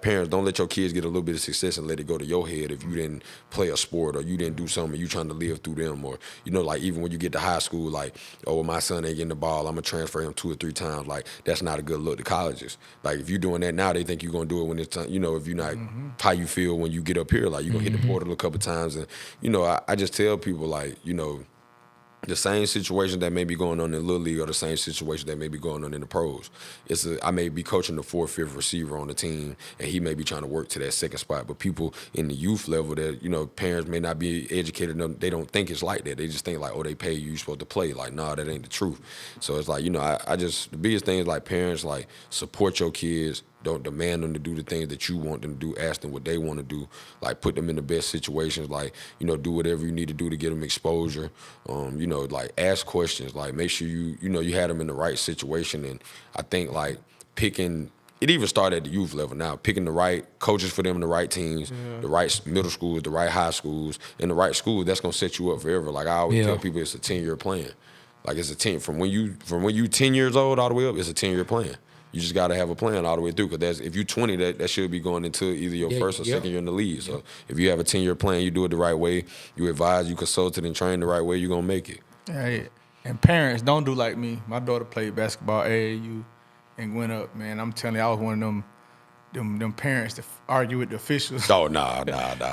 parents, don't let your kids get a little bit of success and let it go to your head if you didn't play a sport or you didn't do something and you trying to live through them. Or, like even when you get to high school, like, oh, my son ain't getting the ball, I'm going to transfer him 2 or 3 times. Like, that's not a good look to colleges. Like, if you're doing that now, they think you're going to do it when it's time, if you're not, how you feel when you get up here. Like, you're going to hit the portal a couple times. And, I just tell people, like, the same situation that may be going on in Little League or the same situation that may be going on in the pros. I may be coaching the 4th, 5th receiver on the team, and he may be trying to work to that second spot. But people in the youth level that, parents may not be educated enough, they don't think it's like that. They just think like, oh, they pay you, you're supposed to play. Like, nah, that ain't the truth. So it's like, the biggest thing is like parents, like, support your kids. Don't demand them to do the things that you want them to do. Ask them what they want to do. Like, put them in the best situations. Like, do whatever you need to do to get them exposure. Like, ask questions. Like, make sure you had them in the right situation. And I think, like, picking, it even started at the youth level now, picking the right coaches for them, the right teams, the right middle schools, the right high schools, and the right schools, that's going to set you up forever. Like, I always tell people it's a 10-year plan. Like, it's a 10, from when you 10 years old all the way up, it's a 10-year plan. You just got to have a plan all the way through, because if you're 20, that should be going into either your first or second year in the league. So if you have a 10-year plan, you do it the right way, you advise, you consulted and train the right way, you're going to make it. Yeah. And parents, don't do like me. My daughter played basketball at AAU and went up, man. I'm telling you, I was one of them parents that argue with the officials. Oh, nah.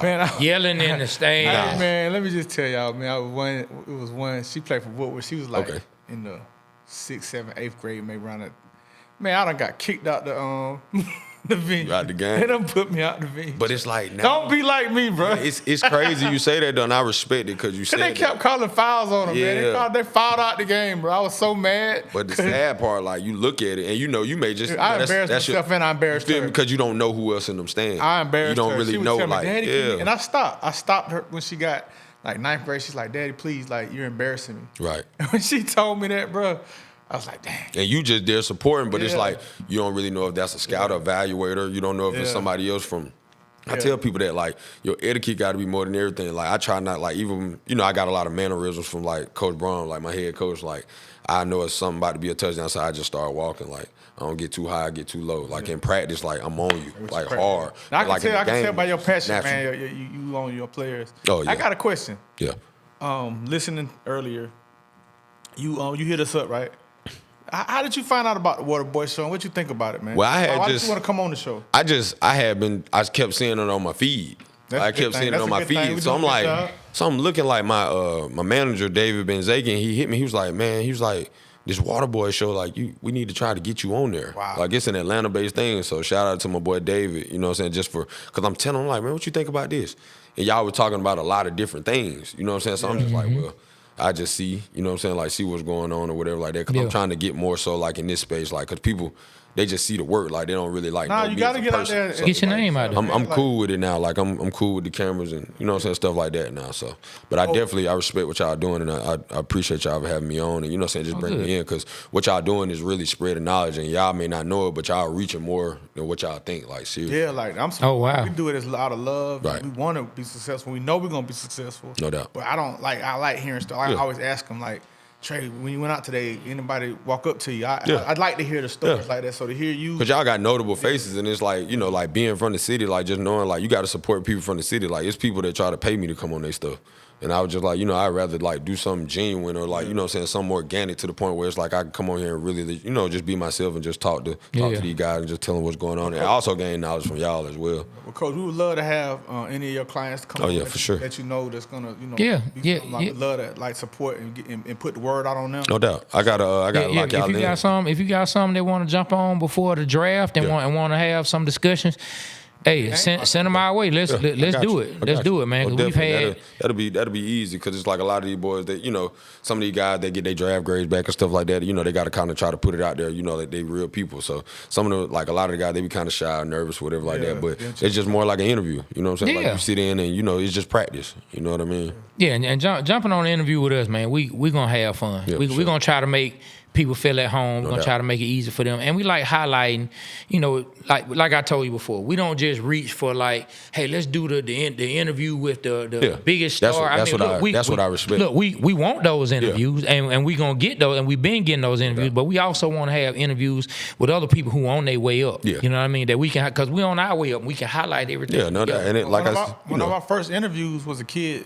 Man, yelling in the stands. Man, let me just tell y'all, man, it was one, she played for Woodward. She was like in the 6th, 7th, 8th grade, maybe around that. Man, I done got kicked out the venue. Out the game. They done put me out the venue. But it's like now. Don't be like me, bro. It's crazy you say that, though, and I respect it because you said they kept calling fouls on them, man. They fouled out the game, bro. I was so mad. But the sad part, like, you look at it, and you may just. I embarrassed myself and I embarrassed her. Because you don't know who else in them stands. I embarrassed her. You don't really know, like, Daddy, and I stopped. I stopped her when she got, like, 9th grade. She's like, Daddy, please, like, you're embarrassing me. Right. And when she told me that, bro, I was like, dang. And you just there supporting, but it's like you don't really know if that's a scout or evaluator. You don't know if it's somebody else from. I tell people that like your etiquette got to be more than everything. Like I try not like even I got a lot of mannerisms from like Coach Brown, like my head coach. Like I know it's something about to be a touchdown, so I just start walking. Like I don't get too high, I get too low. Like in practice, like I'm on you, like hard. Now, I can tell by your passion, natural. man. You on your players. Oh yeah. I got a question. Yeah. Listening earlier, you hit us up, right? How did you find out about the Water Boy show? And what you think about it, man? Well, Why did you want to come on the show? I kept seeing it on my feed. I kept seeing it on my feed. So I'm like, I'm looking like my manager, David Benzaken, he hit me. He was like, man, this Water Boy show, like we need to try to get you on there. Wow. Like it's an Atlanta-based thing. So shout out to my boy David, you know what I'm saying, because I'm telling him like, man, what you think about this? And y'all were talking about a lot of different things, you know what I'm saying? So I'm just like, well, I just see, you know what I'm saying, like see what's going on or whatever like that. Because I'm trying to get more so like in this space, like because people, they just see the work, like they don't really like. Nah, you gotta get out there. So, get your name out there. I'm cool with it now. Like I'm cool with the cameras and you know what I'm saying, stuff like that now. So, but I respect what y'all doing and I appreciate y'all for having me on and you know what I'm saying, just bring me in because what y'all doing is really spreading knowledge and y'all may not know it, but y'all reaching more than what y'all think. Like seriously. Yeah, like we do it out of love. Right. We want to be successful. We know we're gonna be successful. No doubt. But I like hearing stuff. I always ask them like, Trey, when you went out today, anybody walk up to you? I'd like to hear the stories like that. So to hear you, because y'all got notable faces, and it's like like being from the city, like just knowing like you got to support people from the city. Like it's people that try to pay me to come on their stuff, and I was just like I'd rather like do something genuine or like you know what I'm saying, something organic to the point where it's like I can come on here and really just be myself and just talk to these guys and just tell them what's going on, and I also gain knowledge from y'all as well. Well, Coach, we would love to have any of your clients come. Oh yeah, for sure. That you know that's gonna We'd love to like support and put the word out on them. No doubt. I got lock y'all in. If you got some that want to jump on before the draft and want to have some discussions, hey, send them our way. Let's do it. Let's do it, man. Well, we've had that'll be easy because it's like a lot of these boys that some of these guys they get their draft grades back and stuff like that. They got to kind of try to put it out there. That they real people. So some of them, like a lot of the guys, they be kind of shy, nervous, whatever like that. But it's just more like an interview. You know what I'm saying? Like you sit in and it's just practice. You know what I mean? Yeah, and jumping on the interview with us, man. We gonna have fun. Yeah, we gonna try to make people feel at home. We're gonna try to make it easy for them. And we like highlighting, like I told you before, we don't just reach for like, hey, let's do the interview with the biggest star. That's what I respect. Look, we want those interviews and we gonna get those, and we've been getting those interviews, but we also want to have interviews with other people who on their way up. Yeah. You know what I mean? That we can, because we on our way up, we can highlight everything. Yeah, no doubt. And one of our first interviews was a kid,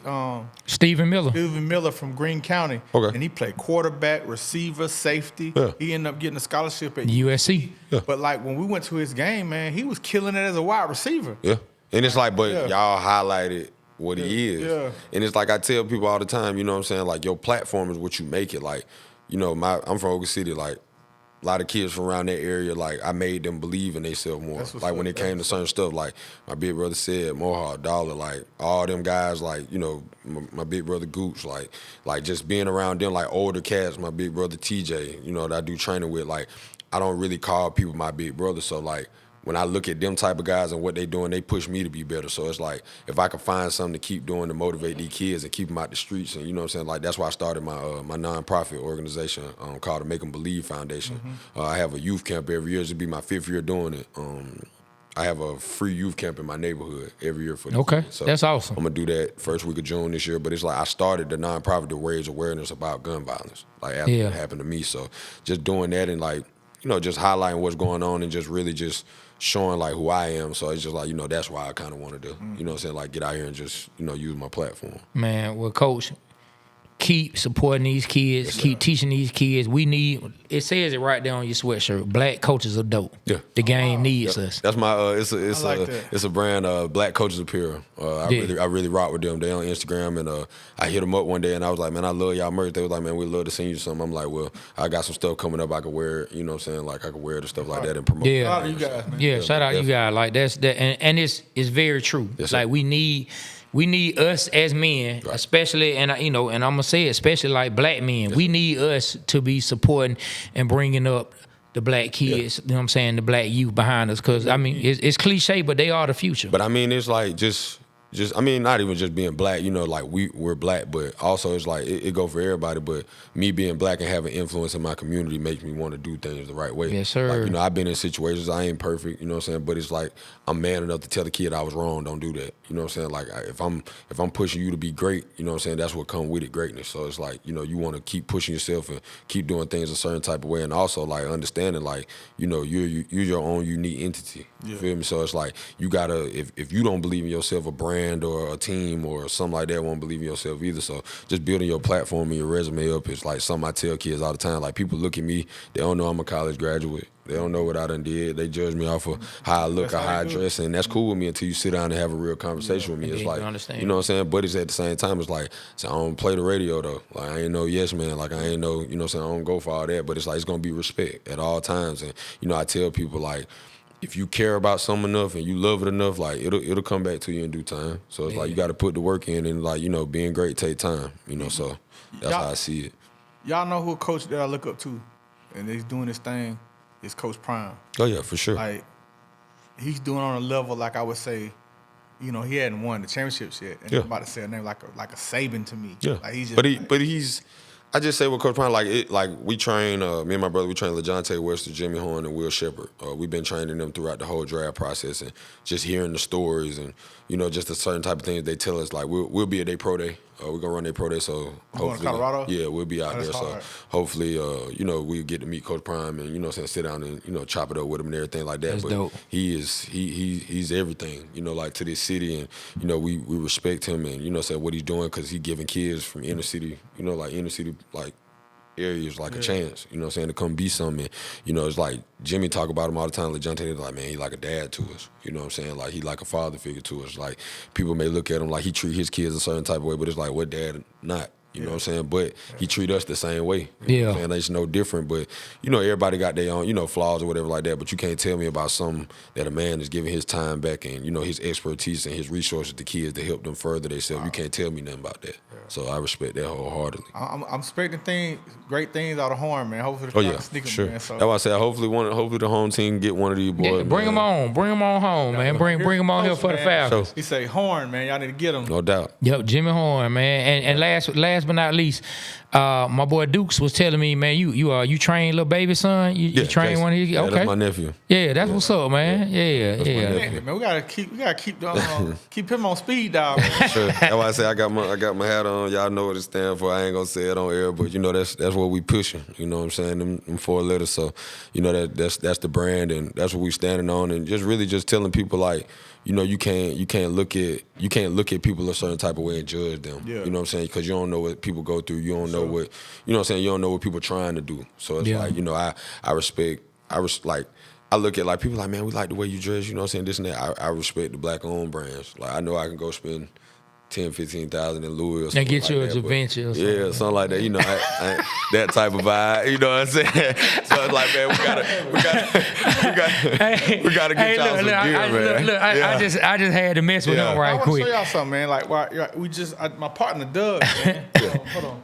Stephen Miller from Greene County. Okay. And he played quarterback, receiver, safety. Yeah. He ended up getting a scholarship at USC. Yeah. But like when we went to his game, man, he was killing it as a wide receiver. Yeah. And it's like, but y'all highlighted what he is. Yeah. And it's like I tell people all the time, you know what I'm saying? Like your platform is what you make it. Like, I'm from Oklahoma City, like a lot of kids from around that area, like I made them believe in themselves more. Like when it came to certain stuff, like my big brother said, Mohawk, Dollar, like all them guys, like, my big brother Gooch, like just being around them, like older cats, my big brother TJ, that I do training with, like I don't really call people my big brother. So like when I look at them type of guys and what they doing, they push me to be better. So it's like if I can find something to keep doing to motivate these kids and keep them out the streets, and you know what I'm saying, like that's why I started my my nonprofit organization called the Make 'Em Believe Foundation. I have a youth camp every year. It'll be my 5th year doing it. I have a free youth camp in my neighborhood every year for the kids. So that's awesome. I'm gonna do that first week of June this year. But it's like I started the nonprofit to raise awareness about gun violence, like after it happened to me. So just doing that and like just highlighting what's going on and just really just showing like who I am. So it's just like, that's why I kind of wanted to, you know what I'm saying, like get out here and just, use my platform. Man, well, Coach, keep supporting these kids, keep teaching these kids. We need, it says it right there on your sweatshirt, black coaches are dope. Yeah. The game needs us. That's my, it's a brand, Black Coaches Apparel. I really rock with them. They on Instagram and I hit them up one day and I was like, man, I love y'all merch. They was like, man, we'd love to send you something. I'm like, well, I got some stuff coming up I could wear, you know what I'm saying? Like I could wear the stuff like that and promote. Yeah. Shout out you guys, man. Yeah, shout out you guys. Like that's that, and it's very true. Yes, like we need us as men, especially, and and I'm gonna say it, especially like black men. We need us to be supporting and bringing up the black kids. You know what I'm saying? The black youth behind us, because I mean it's cliche, but they are the future. But I mean it's like just just, I mean, not even just being black, you know, like we're black, but also it's like it go for everybody. But me being black and having influence in my community makes me want to do things the right way. Yes, sir. Like, you know, I've been in situations, I ain't perfect, you know what I'm saying, but it's like I'm man enough to tell the kid I was wrong, don't do that. You know what I'm saying? Like if I'm pushing you to be great, you know what I'm saying, that's what come with it, greatness. So it's like, you know, you want to keep pushing yourself and keep doing things a certain type of way, and also like understanding like, you know, you're your own unique entity. You feel me? So it's like you gotta, if you don't believe in yourself, a brand or a team or something like that won't believe in yourself either. So just building your platform and your resume up is like something I tell kids all the time. Like people look at me, they don't know I'm a college graduate. They don't know what I done did. They judge me off of how I look or how I dress, and that's cool with me until you sit down and have a real conversation with me. It's like, you know what I'm saying? But it's at the same time, it's like, so I don't play the radio though. Like I ain't no yes man. Like I ain't no, you know what I'm saying? I don't go for all that. But it's like, it's gonna be respect at all times. And you know, I tell people like, if you care about something enough and you love it enough, like it'll come back to you in due time. So it's like you got to put the work in, and like, you know, being great take time. You know, so that's how I see it. Y'all know who a coach that I look up to, and he's doing this thing, is Coach Prime. Oh yeah, for sure. Like he's doing on a level like I would say, you know, he hadn't won the championships yet. And I'm about to say a name like a Saban to me. Yeah, like he's just, but he's. I just say with Coach Prime, like we train, me and my brother, we train LaJohntay Wester, Jimmy Horn, and Will Shepherd. We've been training them throughout the whole draft process, and just hearing the stories and, you know, just a certain type of things they tell us. Like we'll be at their pro day. We're gonna run their pro day, so hopefully, Colorado? Yeah, we'll be out there. hard. So hopefully, you know, we get to meet Coach Prime and, you know, sit down and, you know, chop it up with him and everything like that. That's dope. He's everything, you know, like to this city, and you know we respect him, and you know, what he's doing, because he's giving kids from inner city, you know, like inner city like areas like a chance, you know what I'm saying, to come be something. And, you know, it's like Jimmy talk about him all the time. LaJohntay, like, man, he like a dad to us. You know what I'm saying? Like he like a father figure to us. Like people may look at him like he treat his kids a certain type of way, but it's like, what dad not? You know what I'm saying? But he treat us the same way. You know what I'm saying? It's no different. But, you know, everybody got their own, you know, flaws or whatever like that. But you can't tell me about something that a man is giving his time back and, you know, his expertise and his resources to kids to help them further themselves. You can't tell me nothing about that. So I respect that wholeheartedly. I'm expecting great things out of Horn, man. Hopefully, sure. Man, so. That's why I say hopefully the home team get one of these boys. Yeah, bring them on home, man. Bring them on here for the Falcons. So, he say Horn, man. Y'all need to get him. No doubt. Yep, Jimmy Horn, man. And last but not least, my boy Dukes was telling me, man, you train little baby son. You train one of his. Yeah, okay, that's my nephew. Yeah, that's what's up, man. Yeah. Man, we gotta keep him on speed dial. Man. Sure. That's why I say I got my hat on. Y'all know what it stands for. I ain't gonna say it on air, but you know that's what we pushing. You know what I'm saying? Them 4 letters. So, you know that's the brand, and that's what we standing on, and just telling people like, you know, you can't look at people a certain type of way and judge them. Yeah. You know what I'm saying? Because you don't know what people go through. You don't know what, you know what I'm saying? You don't know what people are trying to do. So it's like, you know, I respect, like, I look at like people like, man, we like the way you dress, you know what I'm saying, this and that. I respect the black-owned brands. Like, I know I can go spend 10, 15,000 in Louis or something. And get like you a that, adventure or something. Yeah, something like that. You know, I that type of vibe. You know what I'm saying? So it's like, man, we gotta get y'all some gear, man. Look, I just had to mess with him right quick. I want to show y'all something, man. Like, my partner Doug, man. Hold on.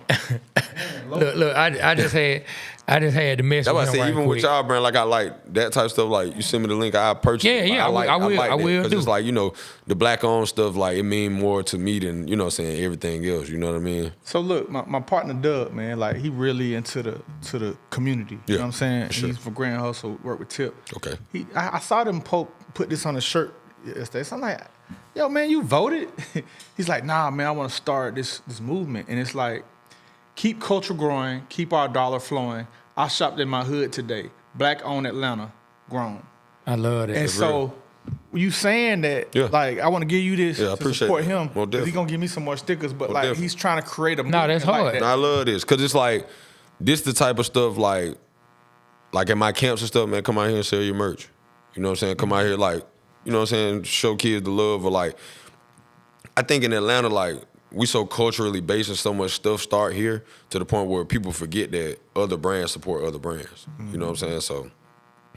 Look, I just had to mess That's why with I him say, right even quick. with y'all, brand, like I like that type of stuff. Like you send me the link, I purchase. Yeah, I will. Because it's like, you know, the black owned stuff, like it mean more to me than, you know what I'm saying, everything else. You know what I mean? So look, my partner Doug, man, like he really into the community. You know what I'm saying? Sure. He's for Grand Hustle, work with Tip. Okay. I saw them put this on a shirt yesterday. So I'm like, yo, man, you voted? He's like, nah, man, I want to start this movement. And it's like, keep culture growing, keep our dollar flowing. I shopped in my hood today. Black owned Atlanta, grown. I love that. And so you saying that, like, I want to give you this to support him. Because he's going to give me some more stickers. But, like, he's trying to create a movement. No, that's hard. Like that. I love this. Because it's like, this the type of stuff like at my camps and stuff, man, come out here and sell your merch. You know what I'm saying? Come out here, like, you know what I'm saying, show kids the love. Or, like, I think in Atlanta, like, we so culturally based and so much stuff start here to the point where people forget that other brands support other brands. You know what I'm saying? So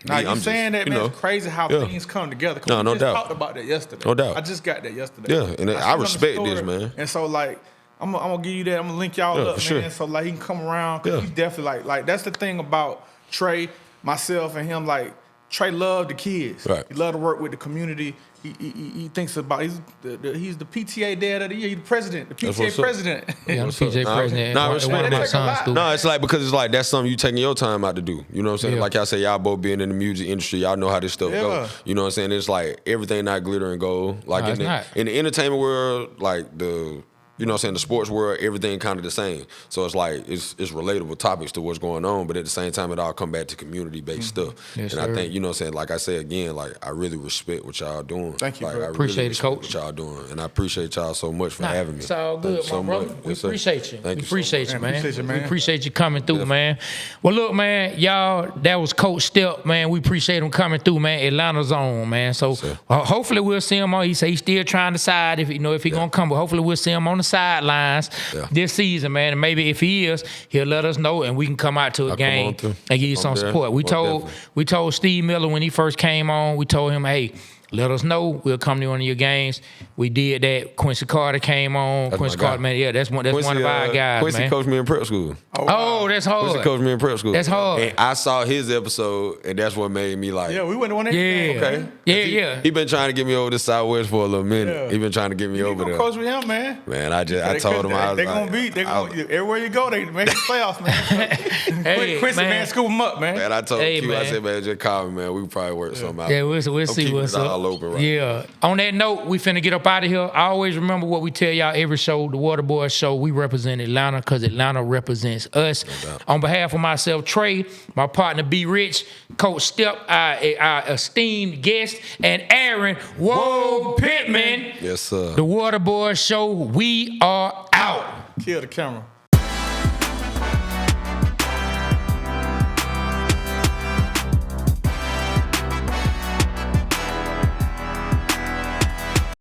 now you saying that, man, it's crazy how things come together. No doubt. Talked about that yesterday. No doubt. I just got that yesterday. Yeah, and I respect this, man. And so, like, I'm gonna give you that. I'm gonna link y'all up, man. Sure. So like he can come around. Cause he's definitely like that's the thing about Trey, myself, and him. Like Trey loved the kids. Right. He loved to work with the community. He thinks about he's the PTA dad of the year. He's the president, the PTA president. Yeah, I'm the PTA president. Nah, one of my sons school. No, it's like because it's like that's something you taking your time out to do. You know what I'm saying? Yeah. Like I say, y'all both being in the music industry, y'all know how this stuff go. You know what I'm saying? It's like everything not glitter and gold. Like in the entertainment world, like the. You know what I'm saying? The sports world, everything kind of the same. So it's like, it's relatable topics to what's going on, but at the same time, it all come back to community-based stuff. Yes, and sir. I think, you know what I'm saying, like I say again, like, I really respect what y'all doing. Thank you, like, bro. I Appreciate really it, respect Coach. what y'all doing. And I appreciate y'all so much for having me. It's all good, Thank you so my brother. much. We Yes, sir. appreciate you. Thank We you so appreciate much. you, man. Appreciate you, man. We appreciate you coming through, man. Well, look, man, y'all, that was Coach Steph, man. We appreciate him coming through, man. Atlanta's on, man. So hopefully we'll see him on. He say he's still trying to decide if he gonna come, but hopefully we'll see him on the sidelines this season, man. And maybe if he is, he'll let us know and we can come out to a game and give you some support. We told Steve Miller when he first came on, we told him, hey, let us know. We'll come to one of your games. We did that. Quincy Carter came on. Quincy Carter, man, yeah, that's one of our guys, Quincy man. coached me in prep school. Oh, that's hard. Quincy coached me in prep school. That's hard. And I saw his episode, and that's what made me like. Yeah, we went to one of Yeah. Okay. He been trying to get me over to Southwest for a little minute. Yeah. He been trying to get me over there. Coach with him, man. Man, I told him I was everywhere you go, they make the playoffs, man. Hey, Quincy, man, scoop him up, man. Man, I told Q, man. I said, man, just call me, man. We probably work something out. Yeah, we'll see what's up. All open right yeah. On that note, we finna get up out of here. I always remember what we tell y'all every show, the Water Boys Show. We represent Atlanta because Atlanta represents us. On behalf of myself, Trey, my partner, B. Rich, Coach Steph, our esteemed guest, and Aaron Pittman. Yes, sir. The Water Boys Show, we are out. Kill the camera.